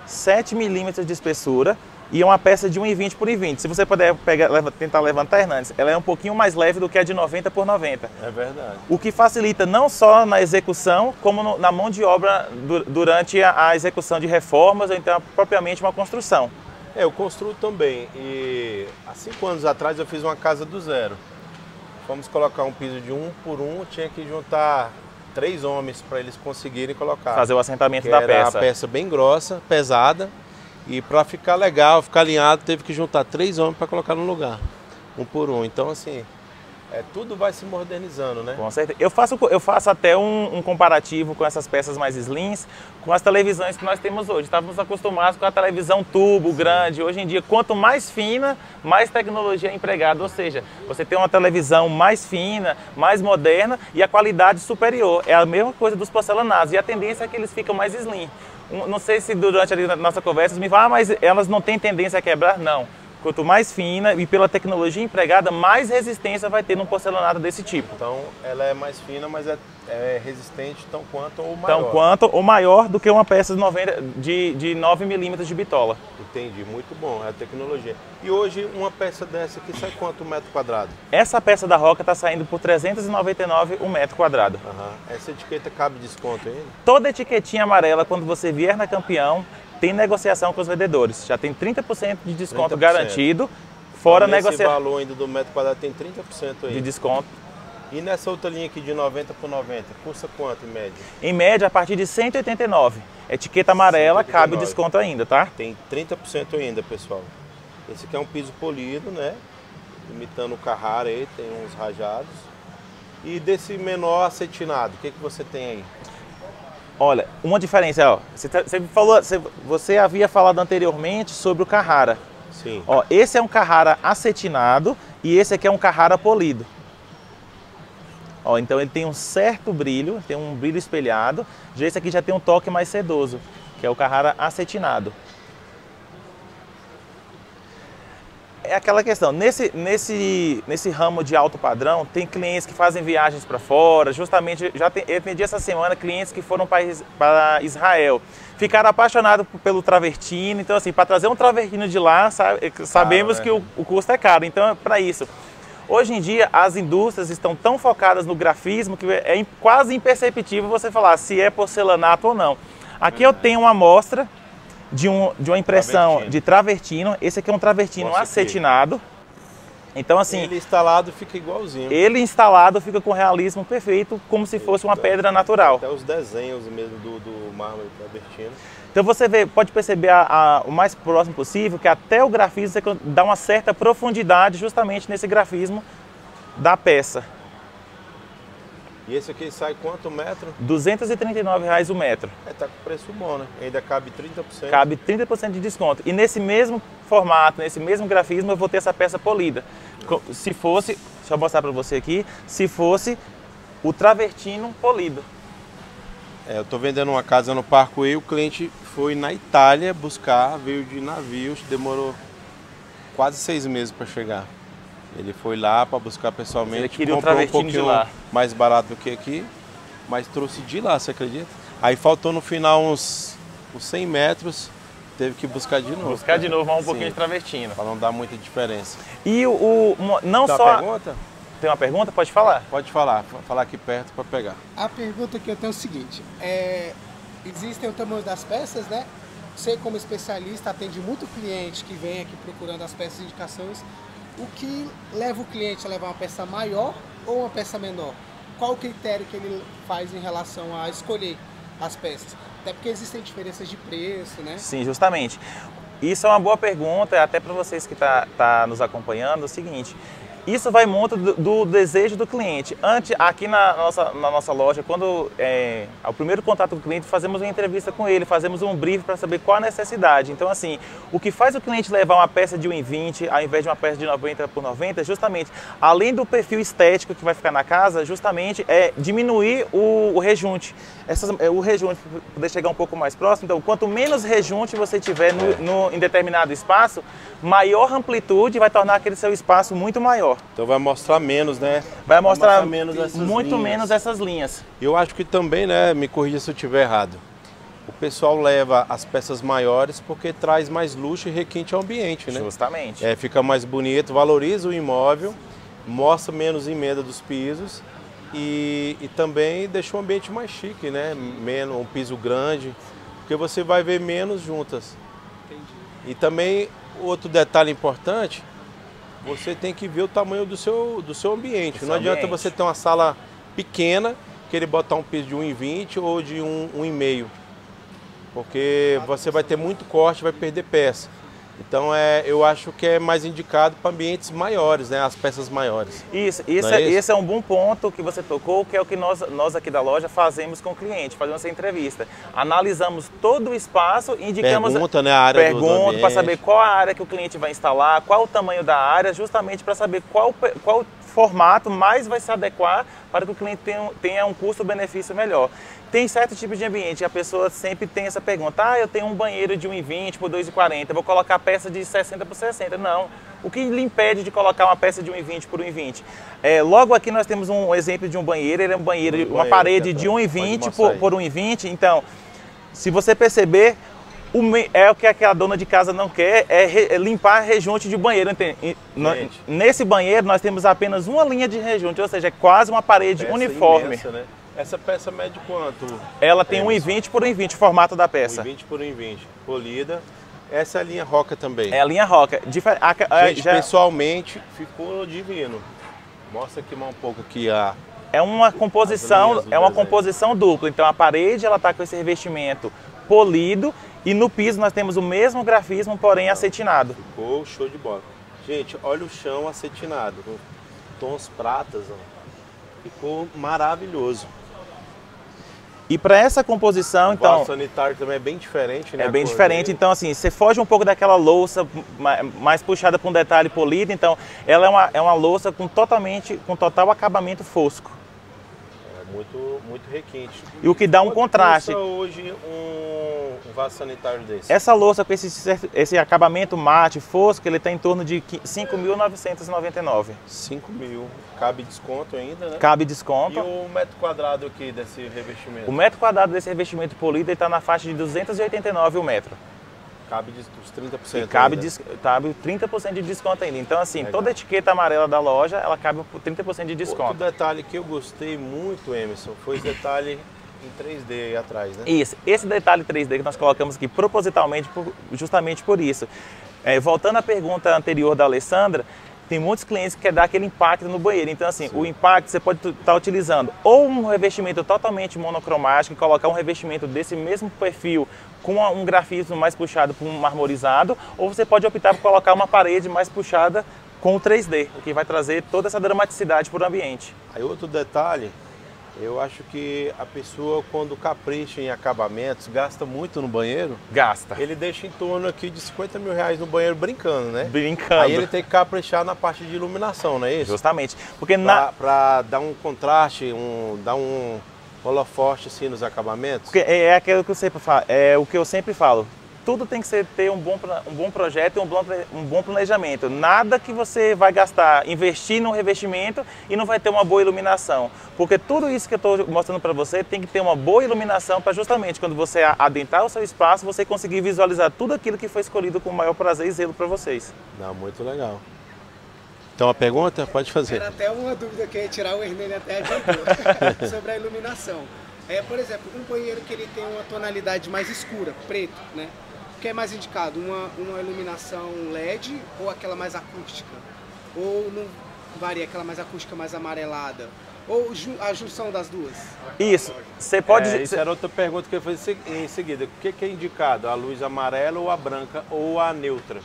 7 milímetros de espessura. E é uma peça de 1,20 por 1,20. Se você puder tentar levantar, Hernandes, ela é um pouquinho mais leve do que a de 90 por 90. É verdade. O que facilita não só na execução, como na mão de obra durante a execução de reformas ou então propriamente uma construção. Eu construo também. E há 5 anos atrás eu fiz uma casa do zero. Fomos colocar um piso de 1 por 1, tinha que juntar 3 homens para eles conseguirem colocar. Fazer o assentamento da peça. Era uma peça bem grossa, pesada. E para ficar legal, ficar alinhado, teve que juntar 3 homens para colocar no lugar, 1 por 1. Então, assim, tudo vai se modernizando, né? Com certeza. Eu faço até um comparativo com essas peças mais slims, com as televisões que nós temos hoje. Estávamos acostumados com a televisão tubo grande. Hoje em dia, quanto mais fina, mais tecnologia é empregada. Ou seja, você tem uma televisão mais fina, mais moderna e a qualidade superior. É a mesma coisa dos porcelanatos. E a tendência é que eles ficam mais slim. Não sei se durante a nossa conversa me falam, mas elas não têm tendência a quebrar? Não. Quanto mais fina e pela tecnologia empregada, mais resistência vai ter num porcelanato desse tipo. Então, ela é mais fina, mas é resistente tão quanto ou maior. Tão quanto ou maior do que uma peça de 9 milímetros de bitola. Entendi, muito bom, é a tecnologia. E hoje, uma peça dessa aqui sai quanto metro quadrado? Essa peça da Roca está saindo por 399 um metro quadrado. Essa etiqueta cabe desconto ainda? Toda etiquetinha amarela, quando você vier na Campeão, tem negociação com os vendedores. Já tem 30% de desconto 30%. Garantido, fora então, negociação. Esse valor ainda do metro quadrado tem 30% aí. De desconto. E nessa outra linha aqui de 90 por 90, custa quanto em média? Em média, a partir de 189. Etiqueta amarela, 189. Cabe desconto ainda, tá? Tem 30% ainda, pessoal. Esse aqui é um piso polido, né? Imitando o Carrara aí, tem uns rajados. E desse menor acetinado, o que você tem aí? Olha, uma diferença, ó. Você havia falado anteriormente sobre o Carrara. Sim. Ó, esse é um Carrara acetinado e esse aqui é um Carrara polido. Ó, então ele tem um certo brilho, tem um brilho espelhado. Já esse aqui já tem um toque mais sedoso, que é o Carrara acetinado. É aquela questão, nesse ramo de alto padrão, tem clientes que fazem viagens para fora, justamente, eu atendi essa semana clientes que foram para Israel, ficaram apaixonados pelo travertino, então assim, para trazer um travertino de lá, sabemos que o custo é caro, então é para isso. Hoje em dia, as indústrias estão tão focadas no grafismo que é quase imperceptível você falar se é porcelanato ou não. Aqui eu tenho uma amostra de uma impressão Travertino. de travertino. Esse aqui é um travertino Mostra aqui. acetinado. Então, assim, Ele instalado fica igualzinho. ele instalado fica com realismo perfeito, como se fosse uma pedra natural. Até os desenhos mesmo do mármore travertino. Então você pode perceber o mais próximo possível que até o grafismo você dá uma certa profundidade justamente nesse grafismo da peça. E esse aqui sai quanto metro? R$ 239,00 o metro. Tá com preço bom, né? Ainda cabe 30%. Cabe 30% de desconto. E nesse mesmo formato, nesse mesmo grafismo, eu vou ter essa peça polida. Se fosse, deixa eu mostrar para você aqui, se fosse o travertino polido. Eu tô vendendo uma casa no Parkway, o cliente foi na Itália buscar, veio de navio, demorou quase 6 meses para chegar. Ele foi lá para buscar pessoalmente, ele queria comprou um travertino de lá. Mais barato do que aqui, mas trouxe de lá, você acredita? Aí faltou no final uns 100 metros, teve que buscar de novo. Buscar de novo um pouquinho de travertino. Para não dar muita diferença. E não Tem só... uma pergunta? Tem uma pergunta? Pode falar? Pode falar aqui perto para pegar. A pergunta que eu tenho é o seguinte, existem o tamanho das peças, né? Você como especialista atende muito cliente que vem aqui procurando as peças de indicações. O que leva o cliente a levar uma peça maior ou uma peça menor? Qual o critério que ele faz em relação a escolher as peças? Até porque existem diferenças de preço, né? Sim, justamente. Isso é uma boa pergunta, até para vocês que tá nos acompanhando, é o seguinte. Isso vai muito do desejo do cliente. Aqui na nossa loja, quando ao primeiro contato com o cliente, fazemos uma entrevista com ele, fazemos um brief para saber qual a necessidade. Então, assim, o que faz o cliente levar uma peça de 1,20 ao invés de uma peça de 90 por 90, justamente, além do perfil estético que vai ficar na casa, justamente é diminuir o rejunte. O rejunte, para poder chegar um pouco mais próximo, então, quanto menos rejunte você tiver em determinado espaço, maior amplitude vai tornar aquele seu espaço muito maior. Então vai mostrar menos, né? Vai mostrar menos essas muito linhas. menos essas linhas. Eu acho que também, né, me corrija se eu estiver errado, o pessoal leva as peças maiores porque traz mais luxo e requinte ao ambiente, né? Justamente. Fica mais bonito, valoriza o imóvel, mostra menos emenda dos pisos e também deixa o ambiente mais chique, né? Menos, um piso grande, porque você vai ver menos juntas. Entendi. E também, outro detalhe importante, você tem que ver o tamanho do seu ambiente. Não adianta você ter uma sala pequena, querer botar um piso de 1,20 ou de 1,5, porque você vai ter muito corte, vai perder peça. Então eu acho que é mais indicado para ambientes maiores, né? As peças maiores. Esse é um bom ponto que você tocou, que é o que nós aqui da loja fazemos com o cliente, fazemos essa entrevista. Analisamos todo o espaço e indicamos... Pergunta, né, a área do ambiente. Para saber qual a área que o cliente vai instalar, qual o tamanho da área, justamente para saber qual formato mais vai se adequar para que o cliente tenha um custo-benefício melhor. Tem certo tipo de ambiente que a pessoa sempre tem essa pergunta, eu tenho um banheiro de 1,20 por 2,40, vou colocar peça de 60 por 60. Não. O que lhe impede de colocar uma peça de 1,20 por 1,20? Logo aqui nós temos um exemplo de um banheiro, ele é uma parede de 1,20 por 1,20, então, se você perceber, o que a dona de casa não quer é limpar rejunte de banheiro. Nesse banheiro nós temos apenas uma linha de rejunte, ou seja, é quase uma parede uniforme. Imensa, né? Essa peça mede quanto? Ela tem 1,20 por 1,20 o formato da peça. 1,20 por 1,20, polida. Essa é a linha Roca também. É a linha Roca. Gente, pessoalmente ficou divino. Mostra aqui um pouco aqui a... É uma composição dupla. Então a parede ela está com esse revestimento polido e no piso nós temos o mesmo grafismo, porém acetinado. Ficou show de bola. Gente, olha o chão acetinado, com tons pratas, ó. Ficou maravilhoso. E para essa composição, então... O vaso sanitário também é bem diferente, né? É bem diferente, então assim, você foge um pouco daquela louça mais puxada para um detalhe polido, então ela é uma louça com total acabamento fosco. Muito requinte. E o que dá um contraste. Quanto custa hoje um vaso sanitário desse? Essa louça com esse acabamento mate, fosco, ele está em torno de R$ 5.999. 5 mil. Cabe desconto ainda, né? Cabe desconto. E o metro quadrado aqui desse revestimento? O metro quadrado desse revestimento polido está na faixa de 289 o metro. Cabe dos 30%. E cabe 30% de desconto ainda. Então, assim, legal. Toda a etiqueta amarela da loja, ela cabe por 30% de desconto. Outro detalhe que eu gostei muito, Emerson, foi o detalhe em 3D aí atrás, né? Isso, esse detalhe 3D que nós colocamos aqui propositalmente, justamente por isso. Voltando à pergunta anterior da Alessandra, tem muitos clientes que querem dar aquele impacto no banheiro. Então, assim, o impacto você pode estar utilizando ou um revestimento totalmente monocromático e colocar um revestimento desse mesmo perfil com um grafismo mais puxado para um marmorizado, ou você pode optar por colocar uma parede mais puxada com o 3D, o que vai trazer toda essa dramaticidade para o ambiente. Aí outro detalhe, eu acho que a pessoa quando capricha em acabamentos, gasta muito no banheiro. Gasta. Ele deixa em torno aqui de 50 mil reais no banheiro brincando, né? Brincando. Aí ele tem que caprichar na parte de iluminação, não é isso? Justamente. Porque Pra dar um contraste, dar um holofote assim nos acabamentos. Porque é aquilo que eu sempre falo, é o que eu sempre falo. Tudo tem que ter um bom projeto e um bom planejamento. Nada que você vai gastar, investir no revestimento e não vai ter uma boa iluminação. Porque tudo isso que eu estou mostrando para você tem que ter uma boa iluminação para justamente quando você adentrar o seu espaço, você conseguir visualizar tudo aquilo que foi escolhido com o maior prazer e zelo para vocês. Não, muito legal. Então a pergunta pode fazer. Era até uma dúvida que eu ia tirar, o Hernani até adiantou, sobre a iluminação. Por exemplo, um banheiro que ele tem uma tonalidade mais escura, preto, né? O que é mais indicado? Uma iluminação LED ou aquela mais acústica? Ou não varia, aquela mais acústica, mais amarelada? Ou a junção das duas? Isso, você pode... Isso era outra pergunta que eu ia fazer em seguida. O que é indicado? A luz amarela ou a branca ou a neutra?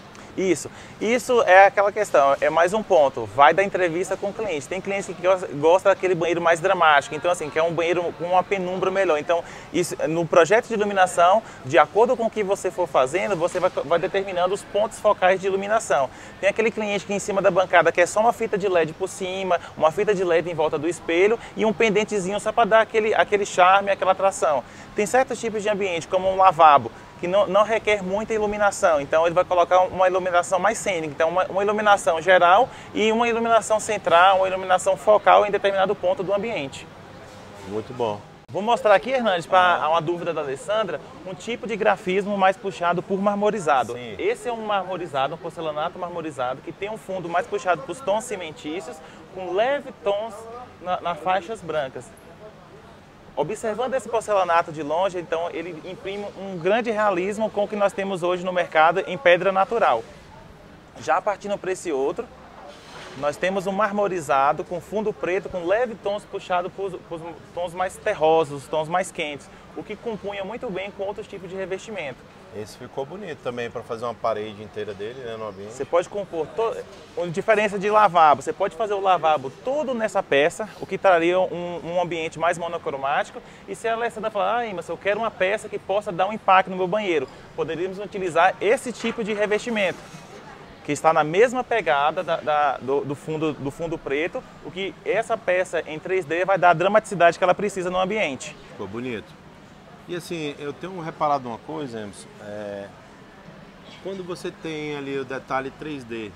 Isso é aquela questão, é mais um ponto, vai da entrevista com o cliente. Tem clientes que gostam daquele banheiro mais dramático, então assim, quer um banheiro com uma penumbra melhor. Então, isso, no projeto de iluminação, de acordo com o que você for fazendo, você vai determinando os pontos focais de iluminação. Tem aquele cliente que em cima da bancada quer só uma fita de LED por cima, uma fita de LED em volta do espelho e um pendentezinho só para dar aquele charme, aquela atração. Tem certos tipos de ambiente, como um lavabo, que não requer muita iluminação, então ele vai colocar uma iluminação mais cênica, então uma iluminação geral e uma iluminação central, uma iluminação focal em determinado ponto do ambiente. Muito bom. Vou mostrar aqui, Hernandes, para uma dúvida da Alessandra, um tipo de grafismo mais puxado por marmorizado. Sim. Esse é um marmorizado, um porcelanato marmorizado, que tem um fundo mais puxado para os tons cimentícios, com leve tons nas faixas brancas. Observando esse porcelanato de longe, então ele imprime um grande realismo com o que nós temos hoje no mercado em pedra natural. Já partindo para esse outro, nós temos um marmorizado com fundo preto, com leve tons puxados para os tons mais terrosos, os tons mais quentes, o que compunha muito bem com outros tipos de revestimento. Esse ficou bonito também para fazer uma parede inteira dele, né, no ambiente. Você pode compor, diferença de lavabo, você pode fazer o lavabo todo nessa peça, o que traria um ambiente mais monocromático. E se a Alessandra falar, mas eu quero uma peça que possa dar um impacto no meu banheiro, poderíamos utilizar esse tipo de revestimento, que está na mesma pegada do fundo preto, o que essa peça em 3D vai dar a dramaticidade que ela precisa no ambiente. Ficou bonito. E assim, eu tenho reparado uma coisa, Emerson, quando você tem ali o detalhe 3D,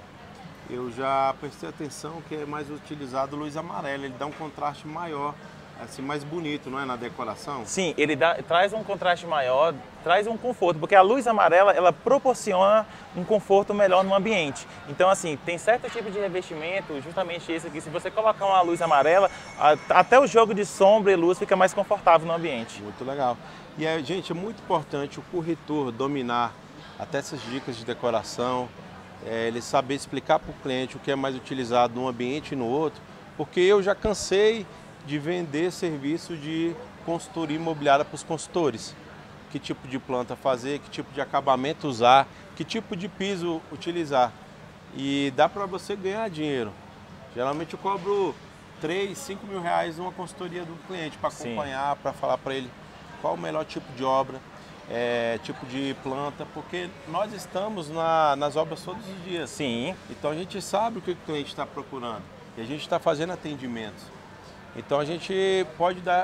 eu já prestei atenção que é mais utilizado luz amarela, ele dá um contraste maior, assim, mais bonito, não é, na decoração? Sim, ele traz um contraste maior, traz um conforto, porque a luz amarela, ela proporciona um conforto melhor no ambiente. Então, assim, tem certo tipo de revestimento, justamente esse aqui, se você colocar uma luz amarela, até o jogo de sombra e luz fica mais confortável no ambiente. Muito legal. E, gente, é muito importante o corretor dominar até essas dicas de decoração, ele saber explicar para o cliente o que é mais utilizado num ambiente e no outro, porque eu já cansei de vender serviço de consultoria imobiliária para os consultores. Que tipo de planta fazer, que tipo de acabamento usar, que tipo de piso utilizar. E dá para você ganhar dinheiro. Geralmente eu cobro 3, 5 mil reais numa consultoria do cliente para acompanhar, para falar para ele qual o melhor tipo de obra, tipo de planta, porque nós estamos nas obras todos os dias. Sim. Então a gente sabe o que o cliente está procurando e a gente está fazendo atendimentos. Então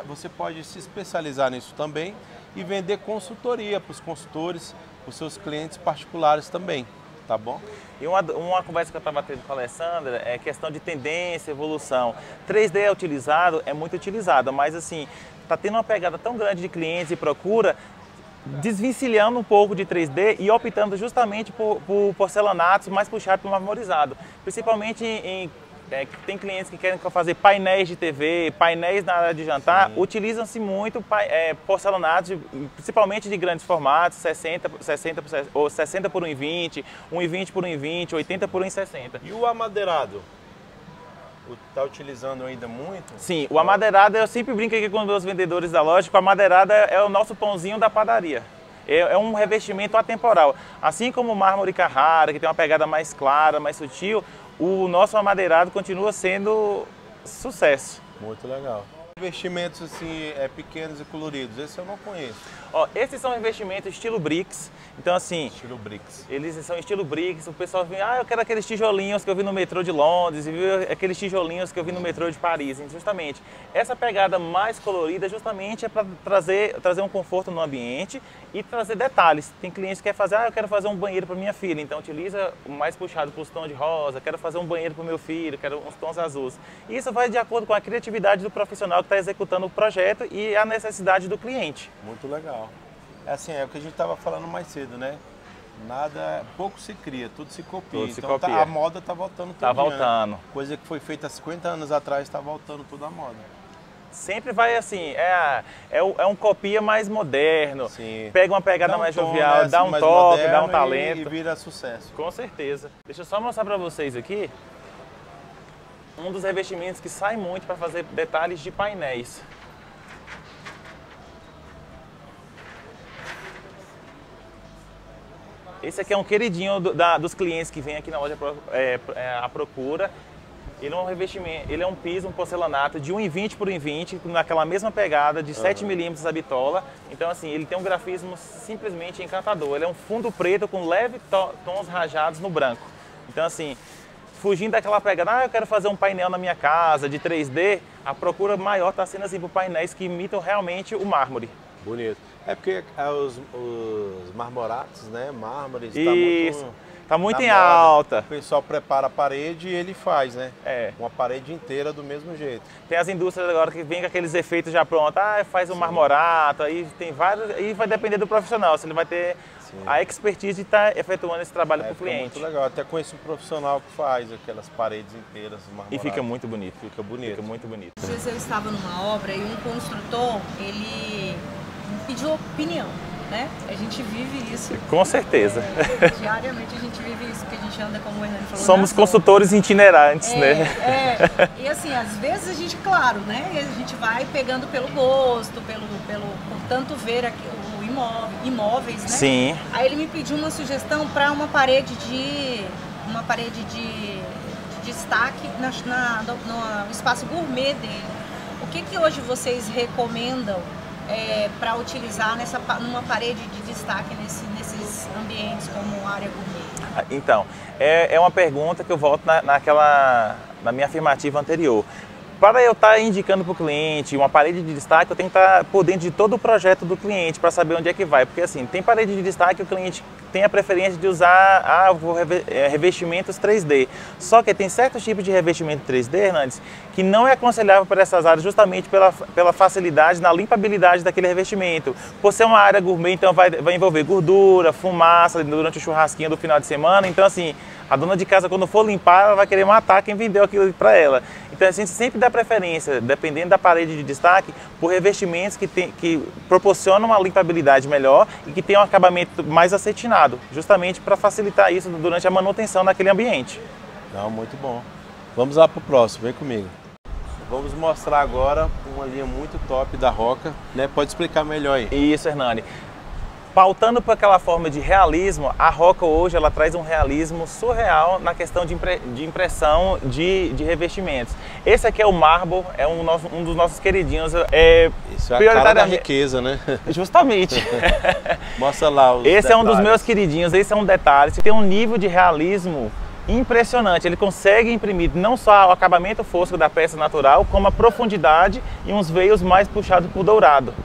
você pode se especializar nisso também e vender consultoria para os consultores, para os seus clientes particulares também, tá bom? E uma conversa que eu estava tendo com a Alessandra é questão de tendência, evolução. 3D é utilizado, é muito utilizado, mas assim, está tendo uma pegada tão grande de clientes e procura, desvencilhando um pouco de 3D e optando justamente por porcelanatos mais puxados para o marmorizado, principalmente em tem clientes que querem fazer painéis de TV, painéis na área de jantar, utilizam-se muito porcelanatos, principalmente de grandes formatos, 60 por 1,20, 1,20 por 1,20, 80 por 1,60. E o amadeirado? Está utilizando ainda muito? Sim, o amadeirado, eu sempre brinco aqui com os meus vendedores da loja, que o amadeirado é o nosso pãozinho da padaria. É um revestimento atemporal. Assim como o mármore Carrara, que tem uma pegada mais clara, mais sutil, o nosso amadeirado continua sendo sucesso. Muito legal. Revestimentos assim, pequenos e coloridos, esse eu não conheço. Ó, esses são revestimentos estilo bricks. Então assim, estilo bricks. Eles são estilo bricks. O pessoal vem, eu quero aqueles tijolinhos que eu vi no metrô de Londres, e viu aqueles tijolinhos que eu vi no metrô de Paris. E justamente, essa pegada mais colorida justamente é para trazer um conforto no ambiente e trazer detalhes. Tem clientes que querem fazer, eu quero fazer um banheiro para minha filha, então utiliza o mais puxado para os tons de rosa, quero fazer um banheiro para o meu filho, quero uns tons azuis. E isso vai de acordo com a criatividade do profissional que está executando o projeto e a necessidade do cliente. Muito legal. É o que a gente estava falando mais cedo, né? Pouco se cria, tudo se copia. Tudo se copia. A moda está voltando tudo. Está voltando. Coisa que foi feita há 50 anos atrás está voltando tudo à moda. Sempre vai assim, é um copia mais moderno, Sim. Pega uma pegada mais jovial, né? Dá um toque, dá um talento. E vira sucesso. Com certeza. Deixa eu só mostrar para vocês aqui um dos revestimentos que sai muito para fazer detalhes de painéis. Esse aqui é um queridinho dos clientes que vêm aqui na loja à procura. Ele é um revestimento, ele é um piso, um porcelanato de 1,20 por 1,20, naquela mesma pegada de 7 milímetros a bitola. Então assim, ele tem um grafismo simplesmente encantador. Ele é um fundo preto com leve tons rajados no branco. Então assim, fugindo daquela pegada, eu quero fazer um painel na minha casa de 3D, a procura maior está sendo assim por painéis que imitam realmente o mármore. Bonito. É porque os marmoratos, né, mármores, tá muito em alta. O pessoal prepara a parede e ele faz, né? É. Uma parede inteira do mesmo jeito. Tem as indústrias agora que vêm com aqueles efeitos já prontos. Faz um marmorato, aí tem vários, aí vai depender do profissional, se ele vai ter a expertise de estar efetuando esse trabalho para o cliente. Muito legal, até conheço um profissional que faz aquelas paredes inteiras marmoradas. E fica muito bonito. Fica bonito. Fica muito bonito. Às vezes eu estava numa obra e um construtor, ele me pediu opinião, né? A gente vive isso. Com certeza. Diariamente a gente vive isso, porque a gente anda, como o Hernani falou. Somos consultores itinerantes, né? E assim, às vezes a gente, claro, né? A gente vai pegando pelo gosto, por tanto ver aqui, o imóveis, né? Sim. Aí ele me pediu uma sugestão para uma parede de destaque no espaço gourmet dele. O que hoje vocês recomendam para utilizar numa parede de destaque nesses ambientes como área gourmet? Então, é uma pergunta que eu volto na minha afirmativa anterior. Para eu estar indicando para o cliente uma parede de destaque, eu tenho que estar por dentro de todo o projeto do cliente para saber onde é que vai. Porque assim, tem parede de destaque, o cliente tem a preferência de usar revestimentos 3D. Só que tem certos tipos de revestimento 3D, Hernandes, que não é aconselhável para essas áreas justamente pela facilidade na limpabilidade daquele revestimento. Por ser uma área gourmet, então vai envolver gordura, fumaça durante o churrasquinho do final de semana. Então assim, a dona de casa, quando for limpar, ela vai querer matar quem vendeu aquilo para ela. Então a gente sempre dá preferência, dependendo da parede de destaque, por revestimentos que proporcionam uma limpabilidade melhor e que tenham um acabamento mais acetinado, justamente para facilitar isso durante a manutenção naquele ambiente. Não, muito bom. Vamos lá para o próximo, vem comigo. Vamos mostrar agora uma linha muito top da Roca, né? Pode explicar melhor aí. Isso, Hernani. Pautando por aquela forma de realismo, a Roca hoje ela traz um realismo surreal na questão de impressão de revestimentos. Esse aqui é o Marble, é um dos nossos queridinhos. Isso é a cara da riqueza, né? Justamente. Mostra lá os Esse detalhes. É um dos meus queridinhos, esse é um detalhe. Tem um nível de realismo impressionante. Ele consegue imprimir não só o acabamento fosco da peça natural, como a profundidade e uns veios mais puxados por dourado.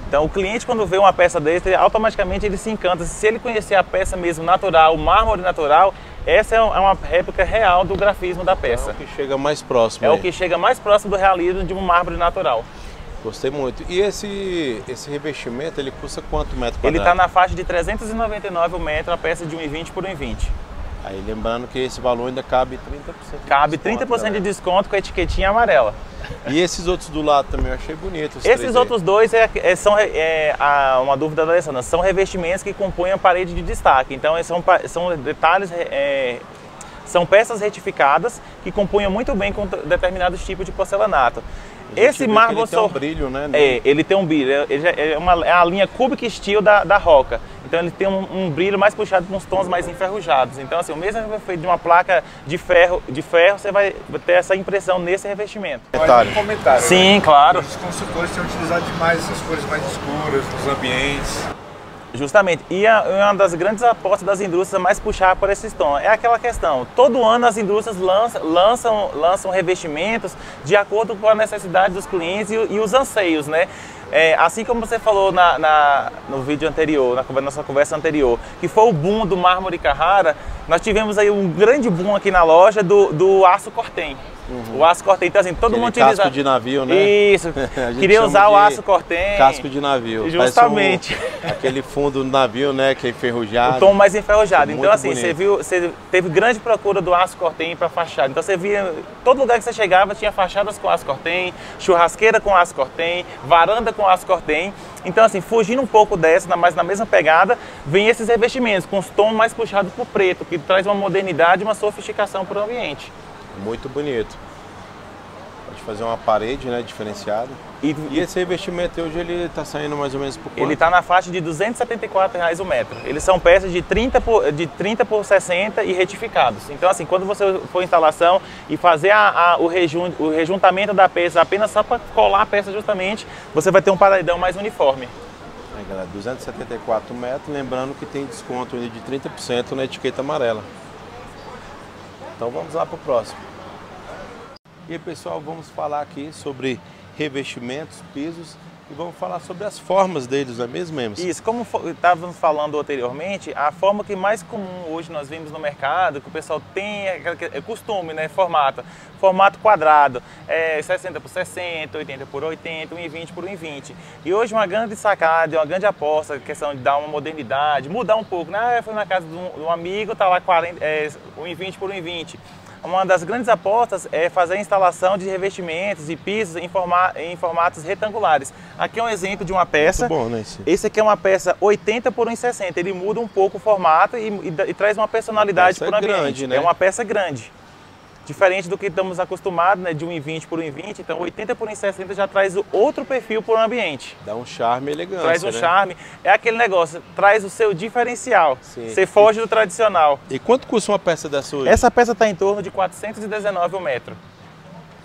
Então o cliente, quando vê uma peça desse, automaticamente ele se encanta. Se ele conhecer a peça mesmo natural, o mármore natural, essa é uma réplica real do grafismo da peça. É o que chega mais próximo. É o que chega mais próximo do realismo de um mármore natural. Gostei muito. E esse revestimento, ele custa quanto metro quadrado? Ele está na faixa de 399 o metro, a peça de 1,20 por 1,20. Aí lembrando que esse valor ainda cabe 30%. Cabe 30% de desconto com a etiquetinha amarela. E esses outros do lado também eu achei bonitos. Esses outros dois são uma dúvida da Alessandra, são revestimentos que compõem a parede de destaque. Então são detalhes, são peças retificadas que compõem muito bem com determinados tipos de porcelanato. Esse mármore tem um brilho, né? Ele tem um brilho. É a linha Cubic Steel da Roca. Então ele tem um brilho mais puxado com os tons mais enferrujados. Então assim, o mesmo efeito de uma placa de ferro, você vai ter essa impressão nesse revestimento. Um comentário. Sim, né? claro. Os consultores têm utilizado demais essas cores mais escuras nos ambientes. Justamente, e uma das grandes apostas das indústrias é mais puxar por esses tons. É aquela questão, todo ano as indústrias lançam revestimentos de acordo com a necessidade dos clientes e os anseios, né? Assim como você falou no vídeo anterior, na nossa conversa anterior, que foi o boom do mármore Carrara, nós tivemos aí um grande boom aqui na loja do aço Cortem. O aço Cortem, então assim, todo mundo utiliza... casco de navio, né? Isso, queria usar o aço Cortem. Casco de navio. Justamente. Aquele fundo do navio, né, que é enferrujado. O tom mais enferrujado. Então assim, bonito. você teve grande procura do aço Cortem para fachada. Então você via, todo lugar que você chegava tinha fachadas com aço Cortem, churrasqueira com aço Cortem, varanda com aço Cortem. Então assim, fugindo um pouco dessa, mas na mesma pegada, vem esses revestimentos com os tons mais puxados para o preto, que traz uma modernidade e uma sofisticação para o ambiente. Muito bonito. Pode fazer uma parede, né, diferenciada. E esse revestimento hoje ele está saindo mais ou menos por quanto? Ele está na faixa de R$ 274,00 o metro. Eles são peças de 30 por 60 e retificados. Então assim, quando você for instalação e fazer o rejuntamento da peça apenas só para colar a peça justamente, você vai ter um paredão mais uniforme. Aí, galera, 274 metros, lembrando que tem desconto de 30% na etiqueta amarela. Então vamos lá para o próximo. E aí, pessoal, vamos falar aqui sobre revestimentos, pisos e vamos falar sobre as formas deles, não é mesmo, Emerson? Isso, como estávamos falando anteriormente, a forma que mais comum hoje nós vemos no mercado, que o pessoal tem, é costume, né, formato quadrado, 60 por 60, 80 por 80, 1,20 por 1,20. E hoje uma grande sacada, uma grande aposta, a questão de dar uma modernidade, mudar um pouco, né? Eu fui na casa de um amigo, tá lá 1,20 por 1,20. Uma das grandes apostas é fazer a instalação de revestimentos e pisos em formatos retangulares. Aqui é um exemplo de uma peça. Muito bom, né? Esse aqui é uma peça 80 por 1,60. Ele muda um pouco o formato e traz uma personalidade para o ambiente. Grande, né? É uma peça grande. Diferente do que estamos acostumados, né, de 1,20 por 1,20, então 80 por 1,60 já traz outro perfil para o ambiente. Dá um charme elegante. Traz um charme, é aquele negócio, traz o seu diferencial. Sim. Você foge do tradicional. E quanto custa uma peça dessa hoje? Essa peça está em torno de R$ 419 o metro.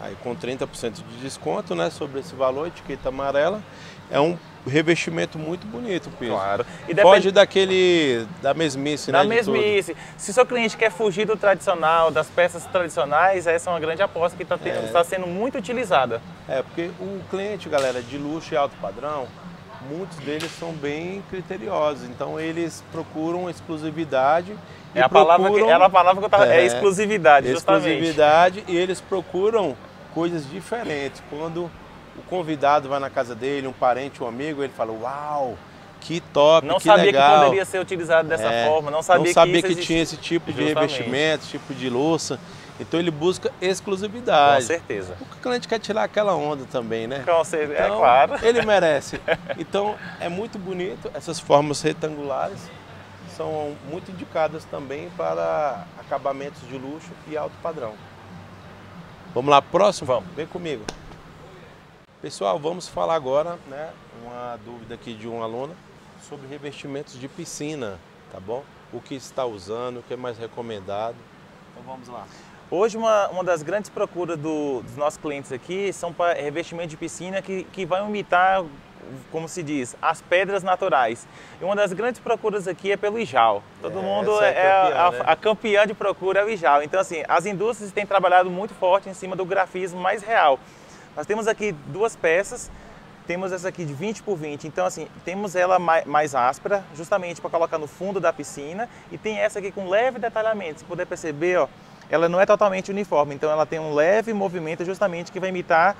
Aí com 30% de desconto, né, sobre esse valor, etiqueta amarela, é um revestimento muito bonito, piso. Claro. E foge da mesmice, né? Da mesmice. Se seu cliente quer fugir do tradicional, das peças tradicionais, essa é uma grande aposta que está sendo muito utilizada. Porque o cliente, galera, de luxo e alto padrão, muitos deles são bem criteriosos, então eles procuram exclusividade. A palavra que eu tava, é exclusividade, justamente. Exclusividade, e eles procuram coisas diferentes. Quando o convidado vai na casa dele, um parente, um amigo, ele fala, uau, que top, não que legal. Não sabia que poderia ser utilizado dessa forma, não sabia que tinha esse tipo de revestimento, esse tipo de louça. Então ele busca exclusividade. Com certeza. O cliente quer tirar aquela onda também, né? Com certeza, então, é claro. Ele merece. Então é muito bonito, essas formas retangulares são muito indicadas também para acabamentos de luxo e alto padrão. Vamos lá, próximo? Vamos. Vem comigo. Pessoal, vamos falar agora, né, uma dúvida aqui de uma aluna sobre revestimentos de piscina, tá bom? O que está usando, o que é mais recomendado. Então vamos lá. Hoje uma das grandes procuras dos nossos clientes aqui são para revestimento de piscina que vai imitar, como se diz, as pedras naturais. E uma das grandes procuras aqui é pelo Ijal. Todo mundo a campeã de procura é o Ijal. Então assim, as indústrias têm trabalhado muito forte em cima do grafismo mais real. Nós temos aqui duas peças, temos essa aqui de 20 por 20, então assim, temos ela mais áspera, justamente para colocar no fundo da piscina, e tem essa aqui com leve detalhamento, se puder perceber, ó, ela não é totalmente uniforme, então ela tem um leve movimento justamente que vai imitar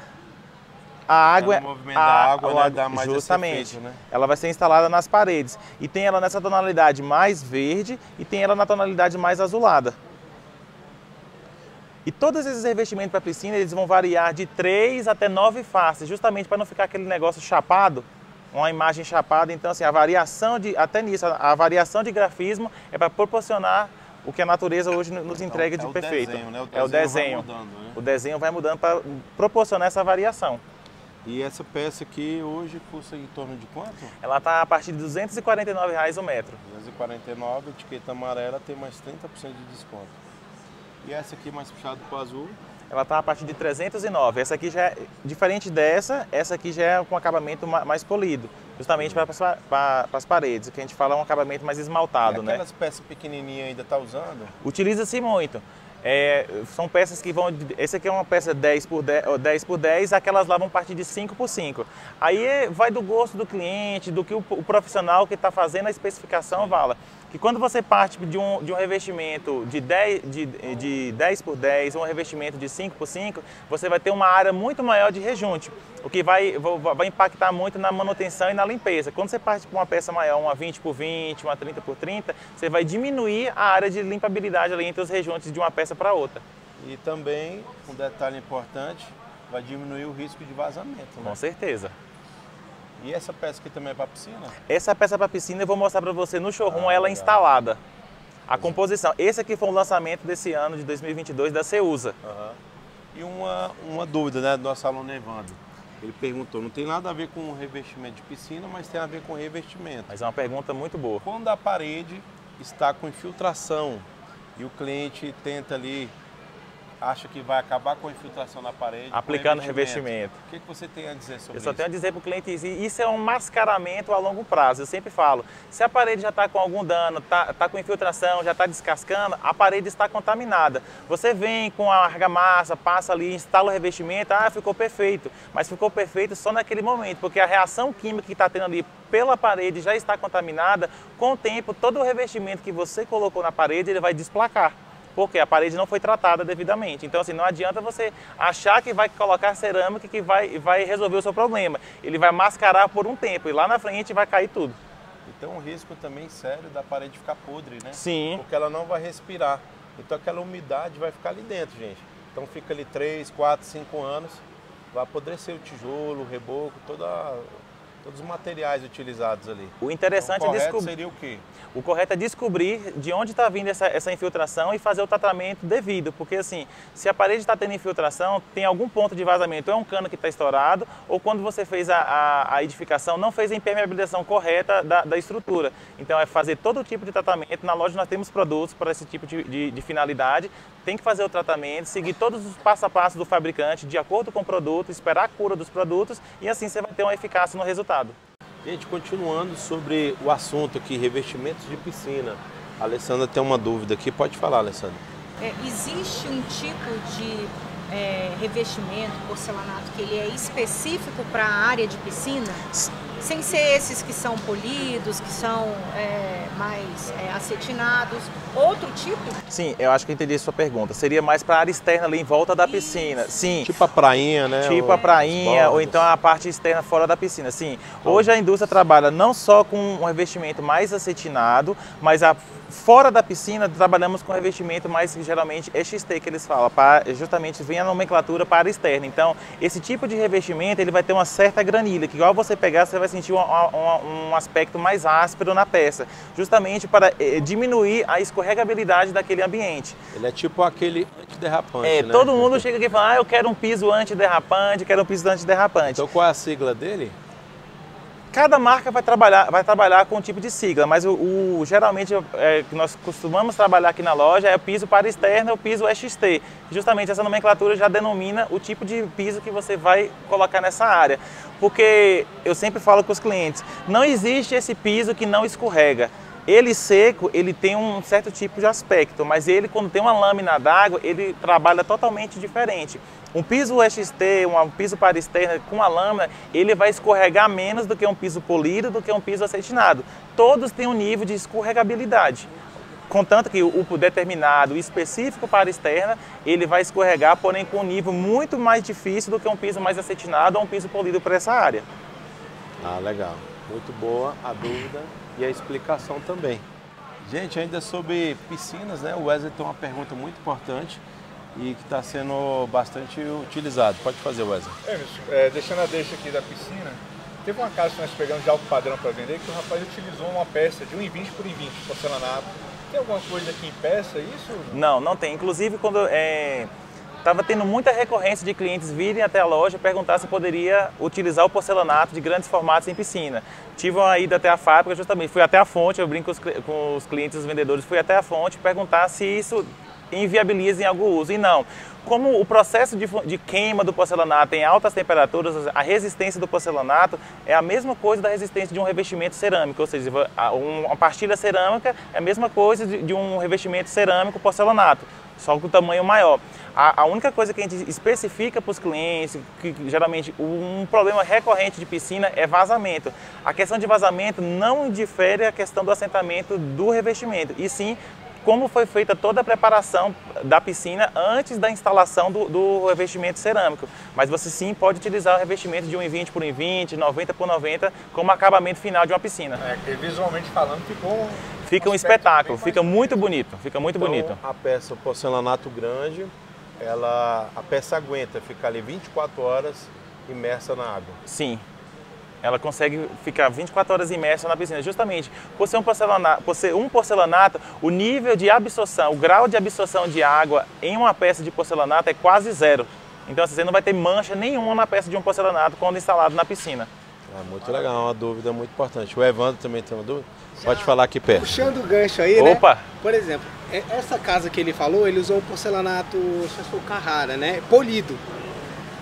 A água, o movimento da água, né, dá mais justamente, esse efeito, né? Ela vai ser instalada nas paredes. E tem ela nessa tonalidade mais verde e tem ela na tonalidade mais azulada. E todos esses revestimentos para a piscina, eles vão variar de 3 até 9 faces, justamente para não ficar aquele negócio chapado, uma imagem chapada. Então, assim, a variação até nisso, a variação de grafismo é para proporcionar o que a natureza hoje nos entrega de perfeito. Desenho, né? É o desenho. Vai mudando, né? O desenho vai mudando para proporcionar essa variação. E essa peça aqui hoje custa em torno de quanto? Ela está a partir de R$ 249,00 o metro. 249, etiqueta amarela, tem mais 30% de desconto. E essa aqui mais puxada para o azul? Ela está a partir de 309. Essa aqui já é diferente dessa, essa aqui já é com acabamento mais polido, justamente para as paredes, que a gente fala é um acabamento mais esmaltado, né? Aquelas peças pequenininhas ainda está usando? Utiliza-se muito. São peças que vão... Essa aqui é uma peça 10 por 10, aquelas lá vão partir de 5 por 5. Aí vai do gosto do cliente, do que o profissional que está fazendo a especificação fala. Que quando você parte de um revestimento de 10 por 10, um revestimento de 5 por 5, você vai ter uma área muito maior de rejunte, o que vai impactar muito na manutenção e na limpeza. Quando você parte para uma peça maior, uma 20 por 20, uma 30 por 30, você vai diminuir a área de limpabilidade ali entre os rejuntes de uma peça para outra. E também, um detalhe importante, vai diminuir o risco de vazamento, né? Com certeza. E essa peça aqui também é para piscina? Essa peça para piscina eu vou mostrar para você no showroom, ela instalada. A composição. Esse aqui foi um lançamento desse ano de 2022 da Ceusa. E uma dúvida, né, do nosso aluno Evandro. Ele perguntou, não tem nada a ver com revestimento de piscina, mas tem a ver com revestimento. Mas é uma pergunta muito boa. Quando a parede está com infiltração e o cliente tenta ali, acha que vai acabar com a infiltração na parede, aplicando revestimento. O que você tem a dizer sobre isso? Eu só tenho a dizer para o cliente isso é um mascaramento a longo prazo. Eu sempre falo, se a parede já está com algum dano, está com infiltração, já está descascando, a parede está contaminada. Você vem com a argamassa, passa ali, instala o revestimento, ficou perfeito. Mas ficou perfeito só naquele momento, porque a reação química que está tendo ali pela parede já está contaminada. Com o tempo, todo o revestimento que você colocou na parede, ele vai desplacar. Porque a parede não foi tratada devidamente. Então, assim, não adianta você achar que vai colocar cerâmica que vai resolver o seu problema. Ele vai mascarar por um tempo e lá na frente vai cair tudo. Então, um risco também sério da parede ficar podre, né? Sim. Porque ela não vai respirar. Então, aquela umidade vai ficar ali dentro, gente. Então, fica ali 3, 4, 5 anos, vai apodrecer o tijolo, o reboco, todos os materiais utilizados ali. O interessante então, o correto é descobrir. seria o quê? O correto é descobrir de onde está vindo essa infiltração e fazer o tratamento devido. Porque assim, se a parede está tendo infiltração, tem algum ponto de vazamento, ou é um cano que está estourado, ou quando você fez a edificação, não fez a impermeabilização correta da estrutura. Então é fazer todo tipo de tratamento. Na loja nós temos produtos para esse tipo de finalidade. Tem que fazer o tratamento, seguir todos os passo a passo do fabricante, de acordo com o produto, esperar a cura dos produtos e assim você vai ter uma eficácia no resultado. Gente, continuando sobre o assunto aqui, revestimentos de piscina. A Alessandra tem uma dúvida aqui, pode falar, Alessandra. Existe um tipo de revestimento, porcelanato, que ele é específico para a área de piscina? Sem ser esses que são polidos, que são mais acetinados, outro tipo? Sim, eu acho que eu entendi a sua pergunta. Seria mais para a área externa ali em volta da piscina. Sim. Tipo a prainha, né? Tipo a prainha, ou então a parte externa fora da piscina. Sim. Hoje a indústria trabalha não só com um revestimento mais acetinado, mas fora da piscina trabalhamos com revestimento mais geralmente EXT que eles falam, justamente vem a nomenclatura para a externa. Então, esse tipo de revestimento ele vai ter uma certa granilha, que igual você pegar, você vai sentir um aspecto mais áspero na peça, justamente para diminuir a escorregabilidade daquele ambiente. Ele é tipo aquele antiderrapante, né? Todo mundo chega aqui e fala, eu quero um piso antiderrapante, quero um piso antiderrapante. Então qual é a sigla dele? Cada marca vai trabalhar com um tipo de sigla, mas geralmente que nós costumamos trabalhar aqui na loja é o piso para externa, o piso EXT. Justamente essa nomenclatura já denomina o tipo de piso que você vai colocar nessa área. Porque eu sempre falo com os clientes, não existe esse piso que não escorrega. Ele seco, ele tem um certo tipo de aspecto, mas ele quando tem uma lâmina d'água, ele trabalha totalmente diferente. Um piso EXT, um piso para externa com a lâmina, ele vai escorregar menos do que um piso polido, do que um piso acetinado. Todos têm um nível de escorregabilidade. contanto que o determinado específico para a externa, ele vai escorregar, porém com um nível muito mais difícil do que um piso mais acetinado ou um piso polido para essa área. Ah, legal. Muito boa a dúvida e a explicação também. Gente, ainda sobre piscinas, né? O Wesley tem uma pergunta muito importante e que está sendo bastante utilizado. Pode fazer, Wesley. Deixando a deixa aqui da piscina, teve uma casa que nós pegamos de alto padrão para vender que o rapaz utilizou uma peça de 1,20 por 1,20 porcelanato. Tem alguma coisa que impeça isso? Não, não tem. Inclusive, quando estava tendo muita recorrência de clientes virem até a loja perguntar se poderia utilizar o porcelanato de grandes formatos em piscina. Tive uma ida até a fábrica, justamente, fui até a fonte, eu brinco com os clientes, os vendedores, fui até a fonte perguntar se isso inviabiliza em algum uso. E não. Como o processo de queima do porcelanato em altas temperaturas, a resistência do porcelanato é a mesma coisa da resistência de um revestimento cerâmico, ou seja, uma pastilha cerâmica é a mesma coisa de um revestimento cerâmico porcelanato, só com tamanho maior. A única coisa que a gente especifica para os clientes, que geralmente um problema recorrente de piscina é vazamento. A questão de vazamento não difere a questão do assentamento do revestimento, e sim como foi feita toda a preparação da piscina antes da instalação do revestimento cerâmico. Mas você sim pode utilizar o revestimento de 1,20 por 1,20, 90 por 90 como acabamento final de uma piscina. Visualmente falando, fica um espetáculo, fica muito bonito, fica muito bonito. A peça porcelanato grande, a peça aguenta ficar ali 24 horas imersa na água. Sim. Ela consegue ficar 24 horas imersa na piscina, justamente por ser um porcelanato, o nível de absorção, o grau de absorção de água em uma peça de porcelanato é quase zero. Então você não vai ter mancha nenhuma na peça de um porcelanato quando instalado na piscina. É muito legal, uma dúvida muito importante. O Evandro também tem uma dúvida? Pode falar aqui perto. Puxando o gancho aí, Opa. Né? Por exemplo, essa casa que ele falou, ele usou um porcelanato, se for Carrara, né? Polido.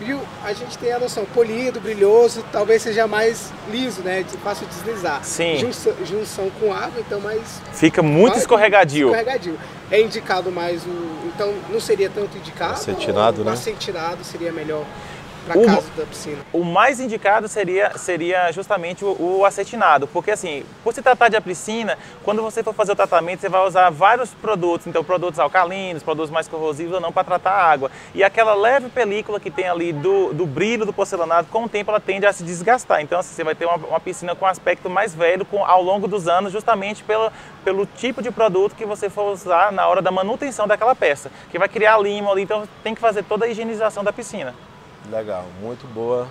E a gente tem a noção, polido, brilhoso, talvez seja mais liso, né? Fácil de deslizar. Sim. Junção com água, então mais... Fica muito escorregadio. Escorregadio. É indicado mais então não seria tanto indicado. Acetinado, né? Acetinado seria melhor para casa da piscina. O mais indicado seria justamente o acetinado, porque assim, por se tratar de a piscina, quando você for fazer o tratamento, você vai usar vários produtos, então produtos alcalinos, produtos mais corrosivos ou não para tratar a água. E aquela leve película que tem ali do brilho do porcelanato, com o tempo ela tende a se desgastar. Então assim, você vai ter uma piscina com aspecto mais velho ao longo dos anos, justamente pelo tipo de produto que você for usar na hora da manutenção daquela peça, que vai criar limo ali, então tem que fazer toda a higienização da piscina. Legal, muito boa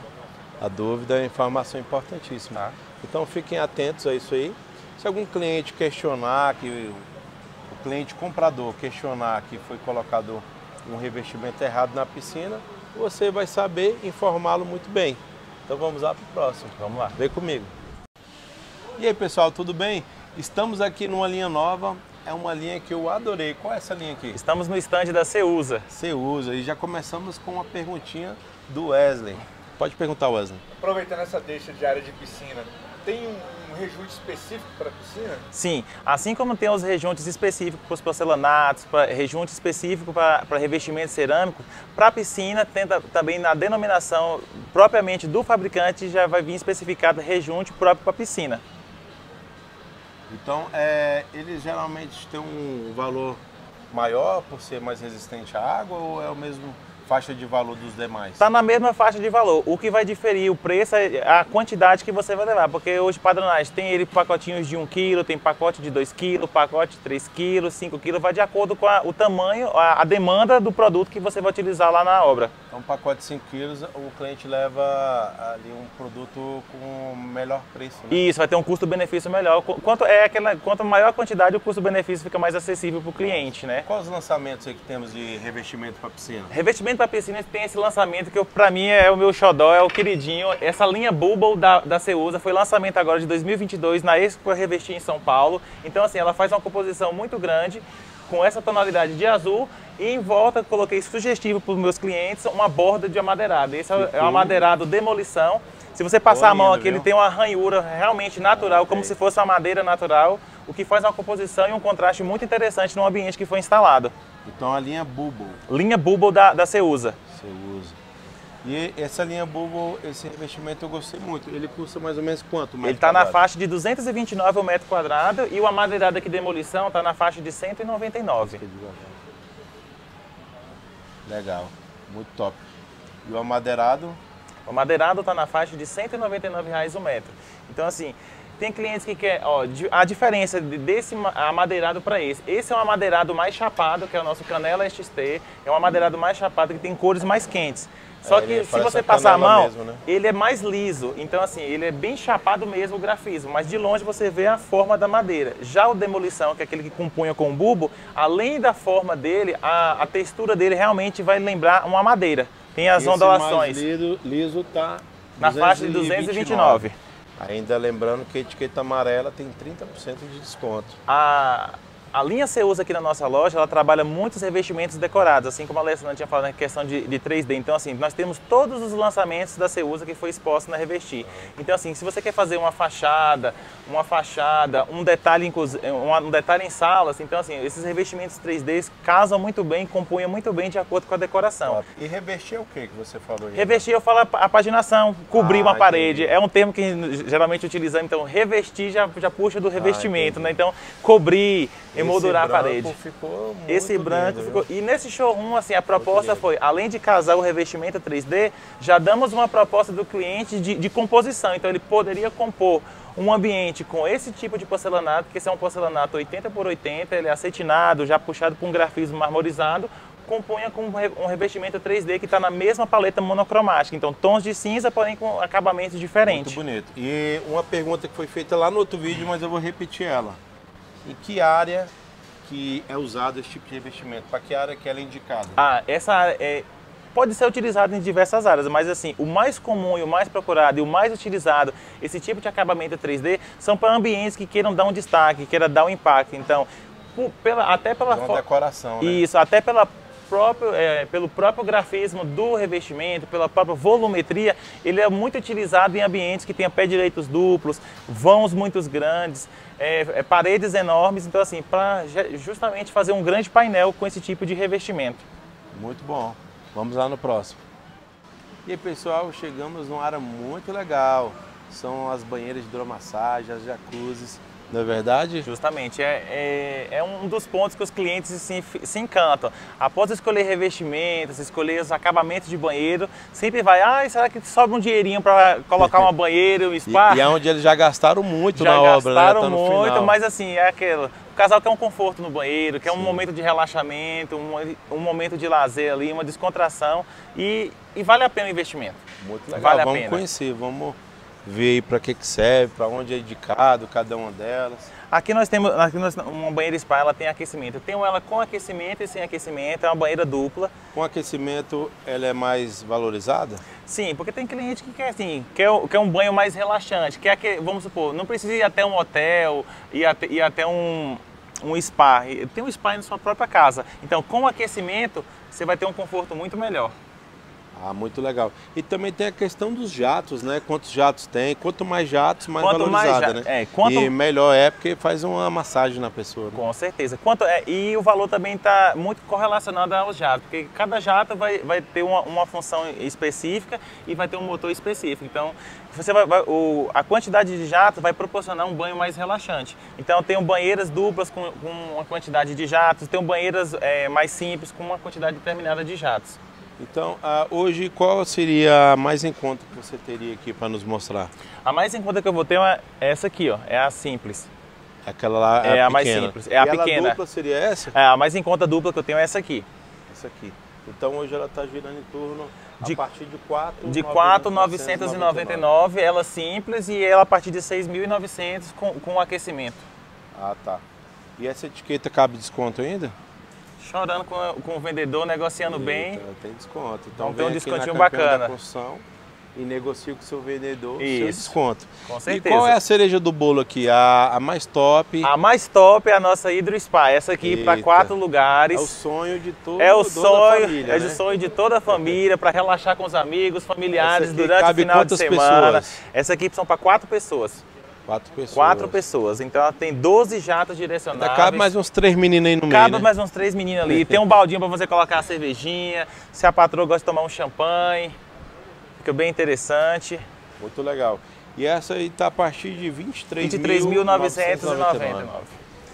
a dúvida, a informação importantíssima. Tá. Então fiquem atentos a isso aí. Se algum cliente questionar, o cliente comprador questionar que foi colocado um revestimento errado na piscina, você vai saber informá-lo muito bem. Então vamos lá para o próximo. Vamos lá. Vem comigo. E aí pessoal, tudo bem? Estamos aqui numa linha nova. É uma linha que eu adorei. Qual é essa linha aqui? Estamos no stand da Ceusa. Ceusa. E já começamos com uma perguntinha do Wesley. Pode perguntar, Wesley. Aproveitando essa deixa de área de piscina, tem um rejunte específico para a piscina? Sim, assim como tem os rejuntes específicos para os porcelanatos, rejunte específico para revestimento cerâmico, para a piscina tem também na denominação propriamente do fabricante já vai vir especificado rejunte próprio para a piscina. Então, eles geralmente têm um valor maior por ser mais resistente à água ou é o mesmo faixa de valor dos demais? Está na mesma faixa de valor. O que vai diferir o preço é a quantidade que você vai levar, porque hoje padronagem tem ele pacotinhos de 1 kg, tem pacote de 2 kg, pacote de 3 kg, 5 kg, vai de acordo com o tamanho, a demanda do produto que você vai utilizar lá na obra. Então, um pacote de 5 kg, o cliente leva ali um produto com melhor preço, né? Isso, vai ter um custo-benefício melhor. Quanto maior a quantidade, o custo-benefício fica mais acessível para o cliente, né? Quais os lançamentos aí que temos de revestimento para piscina? Revestimento para piscina tem esse lançamento que para mim é o meu xodó, é o queridinho. Essa linha Bubble da Ceusa foi lançamento agora de 2022 na Expo Revestir em São Paulo. Então assim, ela faz uma composição muito grande com essa tonalidade de azul e em volta coloquei sugestivo para os meus clientes uma borda de amadeirado. Esse é um amadeirado demolição. Se você passar a mão aqui, ele tem uma ranhura realmente natural, como se fosse uma madeira natural, o que faz uma composição e um contraste muito interessante no ambiente que foi instalado. Então a linha Bubble. Linha Bubble da Ceusa. Ceusa. E essa linha Bulbo, esse revestimento eu gostei muito. Ele custa mais ou menos quanto? Ele está na faixa de 229 o metro quadrado e o amadeirado aqui demolição está na faixa de 199. Legal, muito top. E o amadeirado? O madeirado está na faixa de R$ 199 o metro. Então, assim, tem clientes que querem... Ó, a diferença desse amadeirado para esse. Esse é um amadeirado mais chapado, que é o nosso Canela XT. É um amadeirado mais chapado, que tem cores mais quentes. Só que se você passar a mão, mesmo, né? Ele é mais liso. Então, assim, ele é bem chapado mesmo o grafismo. Mas de longe você vê a forma da madeira. Já o demolição, que é aquele que compunha com o bulbo, além da forma dele, a textura dele realmente vai lembrar uma madeira. Tem as ondulações. Mais liso tá na faixa de 229. Ainda lembrando que a etiqueta amarela tem 30% de desconto. A linha Ceusa aqui na nossa loja, ela trabalha muitos revestimentos decorados, assim como a Alessandra tinha falado na questão de 3D. Então, assim, nós temos todos os lançamentos da Ceusa que foi exposto na Revestir. Então, assim, se você quer fazer uma fachada, um detalhe em salas, então, assim, esses revestimentos 3D casam muito bem, compunham muito bem de acordo com a decoração. E revestir é o que você falou aí? Revestir, eu falo a paginação, cobrir uma parede. Entendi. É um termo que geralmente utilizamos, então, revestir já puxa do revestimento, né? Então, cobrir, emoldurar a parede. Ficou muito Esse branco lindo, ficou. E nesse showroom, assim, a proposta foi, além de casar o revestimento 3D, já damos uma proposta do cliente de composição. Então ele poderia compor um ambiente com esse tipo de porcelanato, que esse é um porcelanato 80 por 80, ele é acetinado, já puxado com um grafismo marmorizado, compunha com um revestimento 3D que está na mesma paleta monocromática. Então tons de cinza, porém com acabamentos diferentes. Muito bonito. E uma pergunta que foi feita lá no outro vídeo, mas eu vou repetir ela. Em que área que é usado esse tipo de revestimento? Para que área que ela é indicada? Essa área pode ser utilizada em diversas áreas, mas assim, o mais comum e o mais procurado e o mais utilizado, esse tipo de acabamento 3D, são para ambientes que queiram dar um destaque, queiram dar um impacto. Então, até pela decoração, né? Isso, até pelo próprio grafismo do revestimento, pela própria volumetria, ele é muito utilizado em ambientes que tenham pé direitos duplos, vãos muito grandes, paredes enormes, então assim, para justamente fazer um grande painel com esse tipo de revestimento. Muito bom. Vamos lá no próximo. E aí, pessoal, chegamos numa área muito legal. São as banheiras de hidromassagem, as jacuzzis. Não é verdade? Justamente, é um dos pontos que os clientes se encantam. Após escolher revestimentos, escolher os acabamentos de banheiro, sempre vai, será que sobra um dinheirinho para colocar uma banheira, um spa? E é onde eles já gastaram muito na obra, né? Já gastaram muito, mas assim, é aquilo. O casal quer um conforto no banheiro, quer um momento de relaxamento, um momento de lazer ali, uma descontração e vale a pena o investimento. Muito legal, vale vamos conhecer, vamos ver para que serve, para onde é indicado cada uma delas. Aqui nós temos uma banheira spa, ela tem aquecimento. Eu tenho ela com aquecimento e sem aquecimento, é uma banheira dupla. Com aquecimento ela é mais valorizada? Sim, porque tem cliente que quer assim, quer um banho mais relaxante, vamos supor, não precisa ir até um hotel, ir até um spa. Tem um spa na sua própria casa. Então com aquecimento você vai ter um conforto muito melhor. Muito legal. E também tem a questão dos jatos, né? Quantos jatos tem? Quanto mais jatos, mais valorizada, né? E melhor é porque faz uma massagem na pessoa. Né? Com certeza. E o valor também está muito correlacionado aos jatos, porque cada jato vai ter uma função específica e vai ter um motor específico. Então, a quantidade de jatos vai proporcionar um banho mais relaxante. Então, eu tenho banheiras duplas com uma quantidade de jatos, tenho banheiras mais simples com uma quantidade determinada de jatos. Então, hoje qual seria a mais em conta que você teria aqui para nos mostrar? A mais em conta que eu vou ter é essa aqui, ó, é a simples. Aquela lá é a mais simples, é a pequena. A dupla seria essa? A mais em conta dupla que eu tenho é essa aqui. Essa aqui. Então hoje ela está girando em torno a partir de 4.999, ela simples, e ela a partir de 6.900 com aquecimento. Tá. E essa etiqueta cabe desconto ainda? Chorando com o vendedor, negociando bem. Tem desconto. Então tem um descontinho bacana. E negocia com o seu vendedor o seu desconto. Com certeza. E qual é a cereja do bolo aqui? A mais top? A mais top é a nossa Hydro Spa. Essa aqui para 4 lugares. É o sonho de toda a família. O sonho de toda a família, para relaxar com os amigos, familiares durante o final de semana. Pessoas? Essa aqui são para 4 pessoas. 4 pessoas. 4 pessoas. Então ela tem 12 jatos direcionáveis. Ainda cabe mais uns 3 meninos aí no meio. Cabe mais uns 3 meninos ali. Tem um baldinho para você colocar a cervejinha. Se a patroa gosta de tomar um champanhe. Fica bem interessante. Muito legal. E essa aí está a partir de 23.999.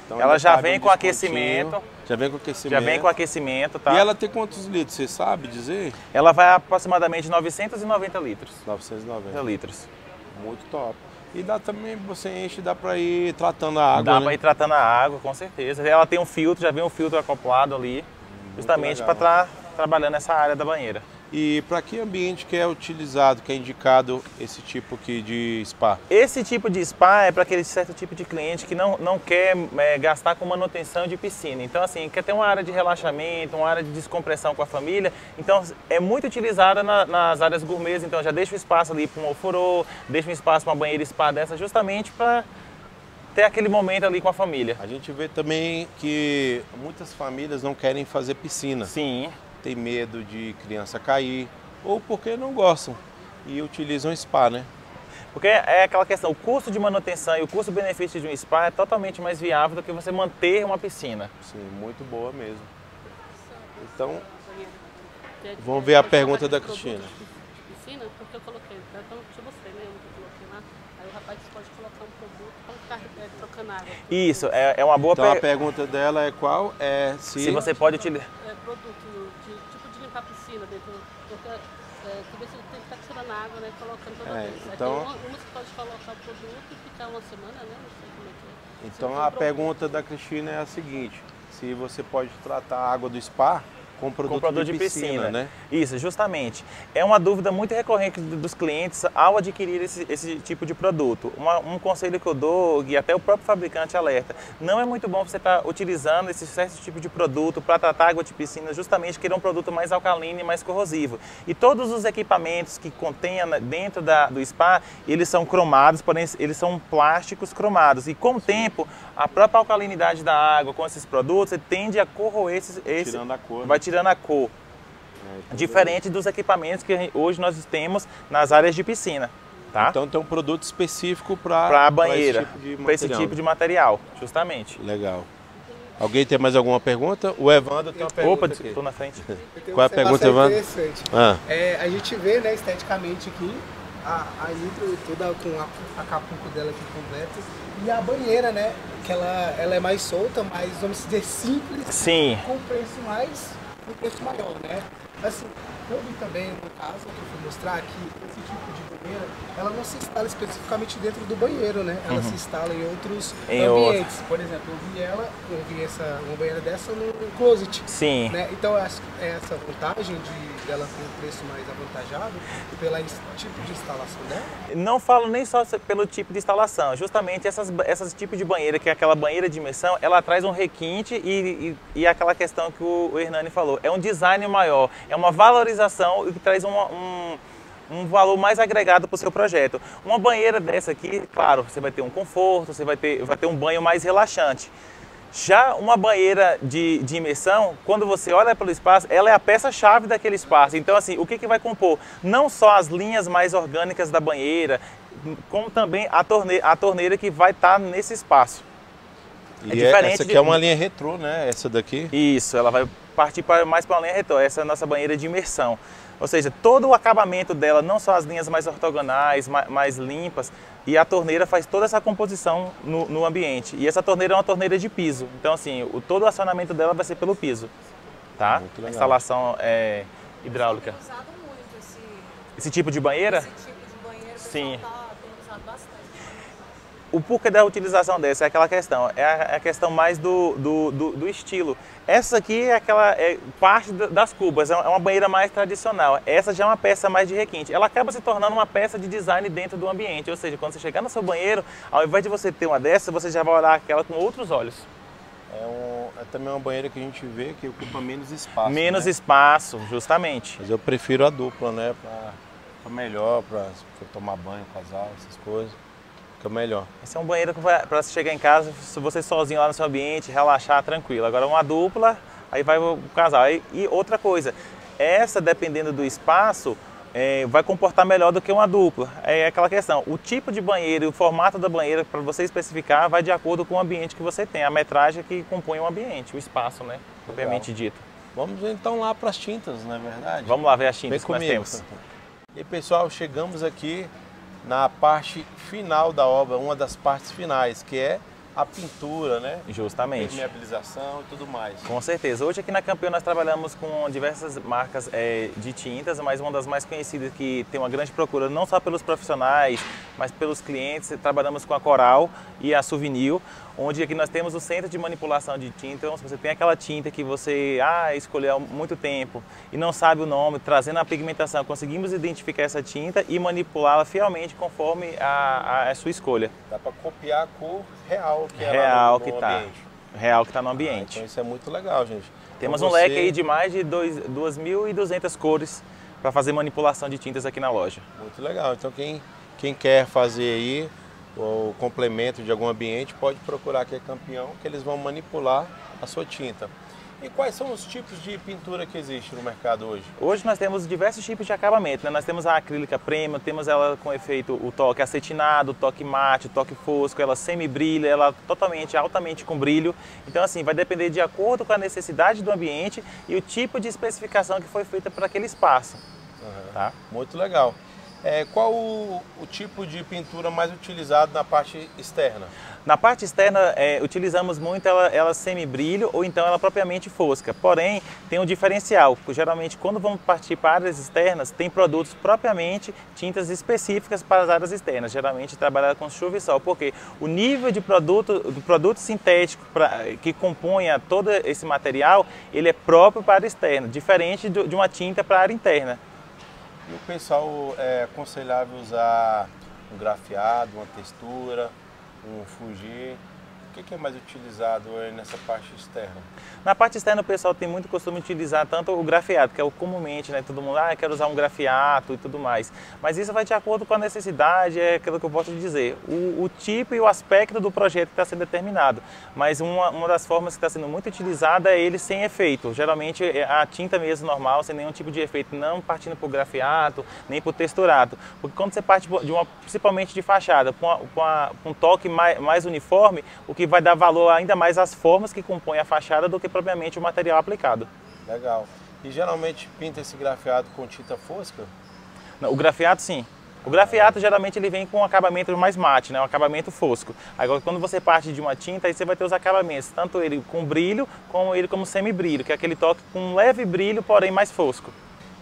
Então, ela já vem com aquecimento. Já vem com aquecimento. Já vem com aquecimento, tá? E ela tem quantos litros, você sabe dizer? Ela vai aproximadamente 990 litros. 990 litros. Muito top. E dá também, você enche, dá para ir tratando a água, Dá né? para ir tratando a água, com certeza. Ela tem um filtro, já vem um filtro acoplado ali, justamente para estar trabalhando essa área da banheira. E para que ambiente que é utilizado, que é indicado esse tipo aqui de spa? Esse tipo de spa é para aquele certo tipo de cliente que não quer gastar com manutenção de piscina. Então, assim, quer ter uma área de relaxamento, uma área de descompressão com a família. Então, é muito utilizada nas áreas gourmets. Então, já deixa o espaço ali para um ofurô, deixa um espaço para uma banheira spa dessa, justamente para ter aquele momento ali com a família. A gente vê também que muitas famílias não querem fazer piscina. Sim. Tem medo de criança cair, ou porque não gostam e utilizam spa, né? Porque é aquela questão, o custo de manutenção e o custo-benefício de um spa é totalmente mais viável do que você manter uma piscina. Sim, muito boa mesmo. Então, vamos ver a pergunta da Cristina. Piscina, porque eu coloquei, então te mostrei, né? Eu coloquei lá, aí o rapaz pode colocar um produto para ficar trocando água. Isso, é uma boa pergunta. Então a pergunta dela é qual? É se você pode utilizar. Produto tipo de limpar a piscina dentro, porque você tem que estar tirando água, né? Colocando toda vez. Então, uma você pode colocar o produto e ficar uma semana, né? Não sei como é que é. Então a pergunta da Cristina é a seguinte: se você pode tratar a água do spa com produto de piscina, né? Isso, justamente. É uma dúvida muito recorrente dos clientes ao adquirir esse tipo de produto. Um conselho que eu dou, e até o próprio fabricante alerta, não é muito bom você estar utilizando esse certo tipo de produto para tratar água de piscina, justamente porque ele é um produto mais alcalino e mais corrosivo. E todos os equipamentos que contenham dentro do spa, eles são cromados, porém eles são plásticos cromados. E com o tempo, a própria alcalinidade da água com esses produtos, você tende a corroer tirando a cor, vai tirando a cor. Diferente dos equipamentos que hoje nós temos nas áreas de piscina. Tá? Então tem um produto específico para a banheira, para esse tipo de material, justamente. Legal. Alguém tem mais alguma pergunta? O Evandro tem uma pergunta. Opa, estou na frente. Qual é a pergunta, Evandro? A gente vê, né, esteticamente aqui, a Nitro toda com a Acapulco dela aqui completa. E a banheira, né, que ela é mais solta, mais, vamos dizer, simples. Sim. Com um preço maior, né? Assim, eu vi também, no caso, que eu fui mostrar que esse tipo de banheira, ela não se instala especificamente dentro do banheiro, né? Ela se instala em outros ambientes. Por exemplo, eu vi uma banheira dessa no closet. Sim. Né? Então, essa vantagem dela ter um preço mais avantajado pelo tipo de instalação dela? Não falo nem só pelo tipo de instalação, justamente essas tipos de banheira, que é aquela banheira de imersão, ela traz um requinte e aquela questão que o Hernani falou, é um design maior, é uma valorização e que traz um valor mais agregado para o seu projeto. Uma banheira dessa aqui, claro, você vai ter um conforto, você vai ter um banho mais relaxante. Já uma banheira de imersão, quando você olha pelo espaço, ela é a peça-chave daquele espaço. Então, assim, o que vai compor? Não só as linhas mais orgânicas da banheira, como também a torneira que vai estar nesse espaço. E diferente essa aqui é uma linha retrô, né? Essa daqui? Isso, ela vai partir mais para uma linha retrô. Essa é a nossa banheira de imersão. Ou seja, todo o acabamento dela, não só as linhas mais ortogonais, mais limpas, e a torneira faz toda essa composição no ambiente. E essa torneira é uma torneira de piso. Então, assim, todo o acionamento dela vai ser pelo piso. Tá? A instalação hidráulica. Tem usado muito esse tipo de banheira? Esse tipo de banheira, sim. Tem usado bastante. O porquê da utilização dessa é aquela questão, é a questão mais do estilo. Essa aqui é parte das cubas, é uma banheira mais tradicional. Essa já é uma peça mais de requinte. Ela acaba se tornando uma peça de design dentro do ambiente. Ou seja, quando você chegar no seu banheiro, ao invés de você ter uma dessa, você já vai olhar aquela com outros olhos. É também uma banheira que a gente vê que ocupa menos espaço. Menos espaço, justamente. Mas eu prefiro a dupla, né? Pra melhor, pra tomar banho, casal, essas coisas. Fica melhor. Esse é um banheiro para você chegar em casa, se você sozinho lá no seu ambiente, relaxar tranquilo. Agora uma dupla, aí vai o casal. E outra coisa, essa dependendo do espaço, vai comportar melhor do que uma dupla. É aquela questão, o tipo de banheiro e o formato da banheira, para você especificar, vai de acordo com o ambiente que você tem, a metragem que compõe o ambiente, o espaço, né, propriamente dito. Vamos então lá para as tintas, não é verdade? Vamos lá ver as tintas que nós temos. E pessoal, chegamos aqui na parte final da obra, uma das partes finais, que é a pintura, né? Justamente. Permeabilização e tudo mais. Com certeza. Hoje aqui na Campeão nós trabalhamos com diversas marcas de tintas, mas uma das mais conhecidas que tem uma grande procura, não só pelos profissionais, mas pelos clientes. Trabalhamos com a Coral e a Souvenir, onde aqui nós temos o centro de manipulação de tinta. Então, se você tem aquela tinta que você escolheu há muito tempo e não sabe o nome, trazendo a pigmentação, conseguimos identificar essa tinta e manipulá-la fielmente conforme a sua escolha. Dá para copiar a cor real que real no que está ambiente. Real que está no ambiente. Então isso é muito legal, gente. Temos então um leque aí de mais de 2.200 cores para fazer manipulação de tintas aqui na loja. Muito legal. Então quem quer fazer aí o complemento de algum ambiente pode procurar aqui a Campeão, que eles vão manipular a sua tinta. E quais são os tipos de pintura que existe no mercado hoje? Hoje nós temos diversos tipos de acabamento, né? Nós temos a acrílica premium, temos ela com efeito, o toque acetinado, o toque mate, o toque fosco, ela semi-brilha, ela altamente com brilho. Então assim, vai depender de acordo com a necessidade do ambiente e o tipo de especificação que foi feita para aquele espaço. Tá? Muito legal. Qual o tipo de pintura mais utilizado na parte externa? Na parte externa, utilizamos muito ela semi-brilho ou então ela propriamente fosca. Porém, tem um diferencial, porque geralmente quando vamos partir para áreas externas, tem produtos propriamente, tintas específicas para as áreas externas. Geralmente trabalhada com chuva e sol, porque o nível de do produto sintético que componha todo esse material, ele é próprio para a área externa, diferente de uma tinta para a área interna. E o pessoal é aconselhável usar um grafiado, uma textura, um fugir? O que é mais utilizado nessa parte externa? Na parte externa o pessoal tem muito costume de utilizar tanto o grafiato, que é o comumente, né? Todo mundo, quero usar um grafiato e tudo mais. Mas isso vai de acordo com a necessidade, é aquilo que eu posso dizer. O tipo e o aspecto do projeto que está sendo determinado. Mas uma das formas que está sendo muito utilizada é ele sem efeito. Geralmente a tinta mesmo normal, sem nenhum tipo de efeito, não partindo por grafiato, nem por texturado. Porque quando você parte principalmente de fachada, com um toque mais uniforme, o que vai dar valor ainda mais às formas que compõem a fachada do que propriamente o material aplicado. Legal. E geralmente pinta esse grafiado com tinta fosca? Não, o grafiato sim. O grafiato geralmente ele vem com um acabamento mais mate, né? Um acabamento fosco. Agora quando você parte de uma tinta, aí você vai ter os acabamentos, tanto ele com brilho, como ele como semi-brilho, que é aquele toque com um leve brilho, porém mais fosco.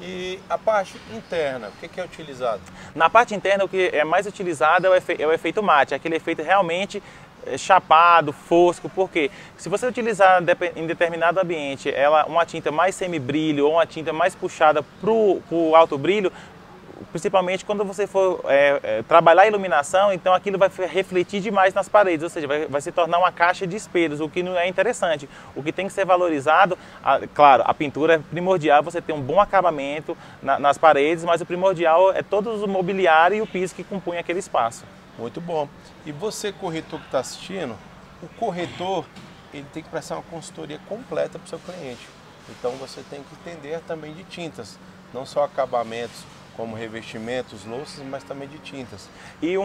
E a parte interna, o que é utilizado? Na parte interna o que é mais utilizado é o efeito mate, aquele efeito realmente chapado, fosco, porque se você utilizar em determinado ambiente uma tinta mais semi-brilho ou uma tinta mais puxada para o alto brilho, principalmente quando você for trabalhar a iluminação, então aquilo vai refletir demais nas paredes, ou seja, vai se tornar uma caixa de espelhos, o que não é interessante. O que tem que ser valorizado, claro, a pintura é primordial, você tem um bom acabamento nas paredes, mas o primordial é todo o mobiliário e o piso que compõem aquele espaço. Muito bom. E você, corretor que está assistindo, o corretor ele tem que prestar uma consultoria completa para o seu cliente. Então você tem que entender também de tintas, não só acabamentos, como revestimentos, louças, mas também de tintas. E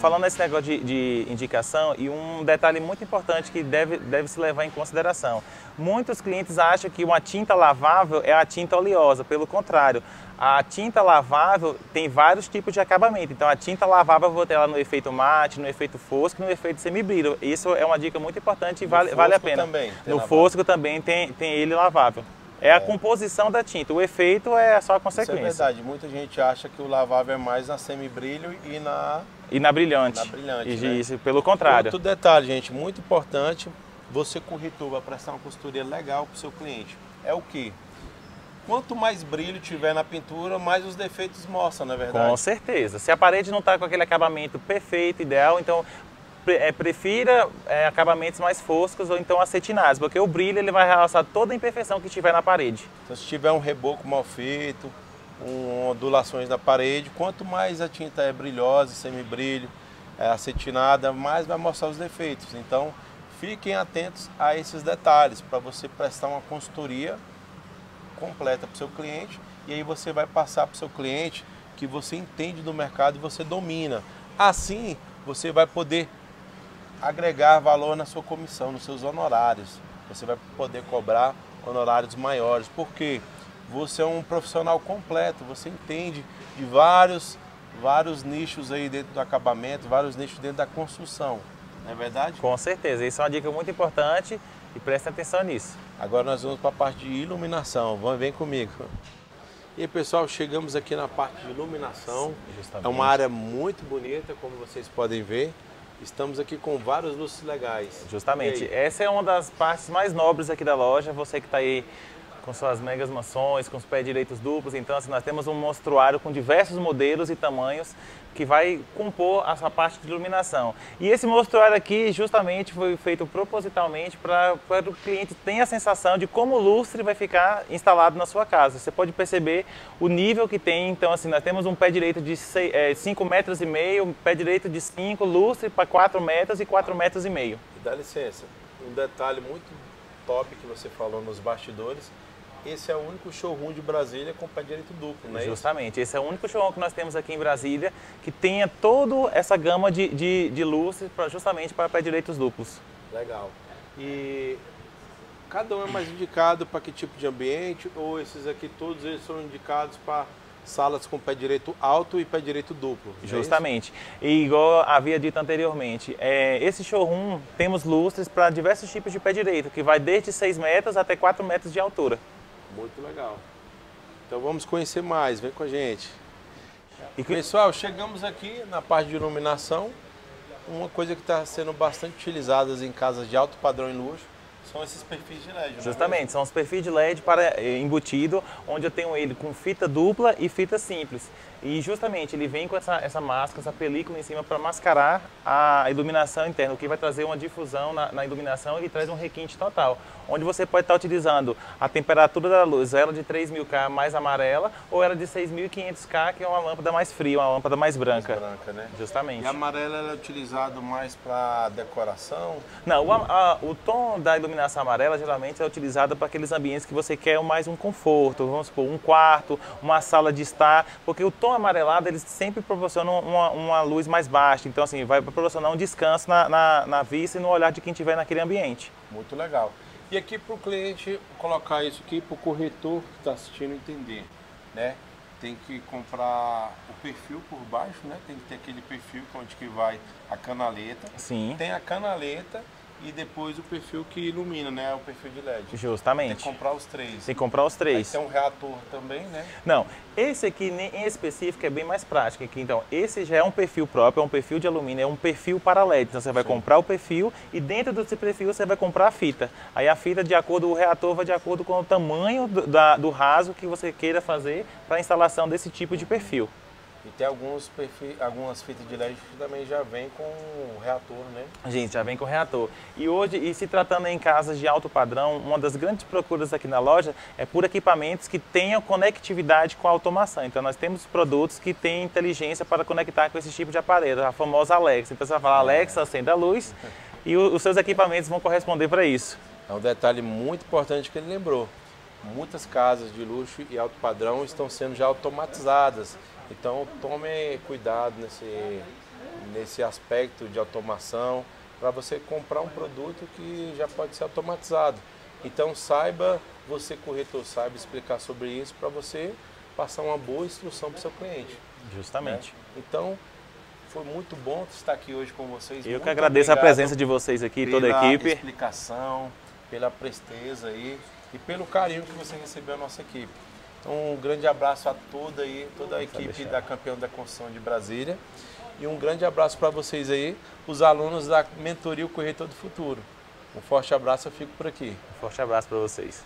falando nesse negócio de indicação, e um detalhe muito importante que deve se levar em consideração. Muitos clientes acham que uma tinta lavável é a tinta oleosa, pelo contrário. A tinta lavável tem vários tipos de acabamento, então a tinta lavável eu vou ter ela no efeito mate, no efeito fosco e no efeito semi-brilho. Isso é uma dica muito importante e vale a pena. Também, no fosco também tem ele lavável. É a composição da tinta, o efeito é só a consequência. Isso é verdade, muita gente acha que o lavável é mais na semi-brilho e na brilhante. Na brilhante, isso, pelo contrário. Outro detalhe, gente, muito importante, você corretor vai prestar uma consultoria legal para o seu cliente. É o quê? Quanto mais brilho tiver na pintura, mais os defeitos mostram, não é verdade? Com certeza. Se a parede não está com aquele acabamento perfeito, ideal, então prefira acabamentos mais foscos ou então acetinados, porque o brilho ele vai realçar toda a imperfeição que tiver na parede. Então se tiver um reboco mal feito, ondulações na parede, quanto mais a tinta é brilhosa, semi-brilho, acetinada, mais vai mostrar os defeitos. Então fiquem atentos a esses detalhes para você prestar uma consultoria completa para o seu cliente e aí você vai passar para o seu cliente que você entende do mercado e você domina. Assim você vai poder agregar valor na sua comissão, nos seus honorários. Você vai poder cobrar honorários maiores, porque você é um profissional completo, você entende de vários nichos aí dentro do acabamento, vários nichos dentro da construção, não é verdade? Com certeza, isso é uma dica muito importante e prestem atenção nisso. Agora nós vamos para a parte de iluminação, vem comigo. E aí, pessoal, chegamos aqui na parte de iluminação. Justamente. É uma área muito bonita, como vocês podem ver. Estamos aqui com vários luzes legais. Justamente, essa é uma das partes mais nobres aqui da loja. Você que está aí com suas megas mansões, com os pés direitos duplos. Então, assim, nós temos um mostruário com diversos modelos e tamanhos que vai compor essa parte de iluminação. E esse mostruário aqui justamente foi feito propositalmente para o cliente ter a sensação de como o lustre vai ficar instalado na sua casa. Você pode perceber o nível que tem. Então, assim, nós temos um pé direito de 5,5 metros, um pé direito de 5, lustre para 4 metros e 4,5 metros. E dá licença, um detalhe muito top que você falou nos bastidores. Esse é o único showroom de Brasília com pé direito duplo, né? Justamente, esse é o único showroom que nós temos aqui em Brasília que tenha toda essa gama de lustres justamente para pé direitos duplos. Legal. E cada um é mais indicado para que tipo de ambiente, ou esses aqui todos eles são indicados para salas com pé direito alto e pé direito duplo? Justamente. E igual havia dito anteriormente, esse showroom temos lustres para diversos tipos de pé direito, que vai desde 6 metros até 4 metros de altura. Muito legal. Então vamos conhecer mais, vem com a gente. E pessoal, chegamos aqui na parte de iluminação. Uma coisa que está sendo bastante utilizada em casas de alto padrão e luxo são esses perfis de LED. Justamente, são os perfis de LED para embutido, onde eu tenho ele com fita dupla e fita simples. E justamente ele vem com essa máscara, essa película em cima para mascarar a iluminação interna, o que vai trazer uma difusão na iluminação e traz um requinte total. Onde você pode estar utilizando a temperatura da luz, ela de 3.000K mais amarela ou ela de 6.500K, que é uma lâmpada mais fria, uma lâmpada mais branca. Mais branca, né? Justamente. E a amarela ela é utilizado mais para decoração? Não, o tom da iluminação amarela geralmente é utilizado para aqueles ambientes que você quer mais um conforto, vamos supor, um quarto, uma sala de estar, porque o tom amarelado eles sempre proporcionam uma luz mais baixa, então assim, vai proporcionar um descanso na vista e no olhar de quem estiver naquele ambiente. Muito legal. E aqui para o cliente colocar isso aqui, para o corretor que está assistindo entender, né? Tem que comprar o perfil por baixo, né? Tem que ter aquele perfil onde que vai a canaleta. Sim. Tem a canaleta e depois o perfil que ilumina, né? O perfil de LED. Justamente. Tem que comprar os três. Tem que comprar os três. Aí tem um reator também, né? Não, esse aqui em específico é bem mais prático. Aqui, então, esse já é um perfil próprio, é um perfil de alumínio, é um perfil para LED. Então você vai comprar o perfil e dentro desse perfil você vai comprar a fita. Aí a fita, de acordo com o reator, vai de acordo com o tamanho do raso que você queira fazer para a instalação desse tipo de perfil. E tem algumas fitas de LED que também já vem com o reator, né? Gente, já vem com o reator. E hoje, e se tratando em casas de alto padrão, uma das grandes procuras aqui na loja é por equipamentos que tenham conectividade com a automação. Então nós temos produtos que têm inteligência para conectar com esse tipo de aparelho, a famosa Alexa. Então você vai falar, Alexa, acenda a luz e os seus equipamentos vão corresponder para isso. É um detalhe muito importante que ele lembrou. Muitas casas de luxo e alto padrão estão sendo já automatizadas. Então tome cuidado nesse aspecto de automação para você comprar um produto que já pode ser automatizado. Então você corretor, saiba explicar sobre isso para você passar uma boa instrução para o seu cliente. Justamente. Né? Então foi muito bom estar aqui hoje com vocês. Eu que agradeço a presença de vocês aqui, toda a equipe. Pela explicação, pela presteza aí e pelo carinho que você recebeu a nossa equipe. Então, um grande abraço a toda a equipe da Campeão da Construção de Brasília. E um grande abraço para vocês aí, os alunos da mentoria O Corretor do Futuro. Um forte abraço, eu fico por aqui. Um forte abraço para vocês.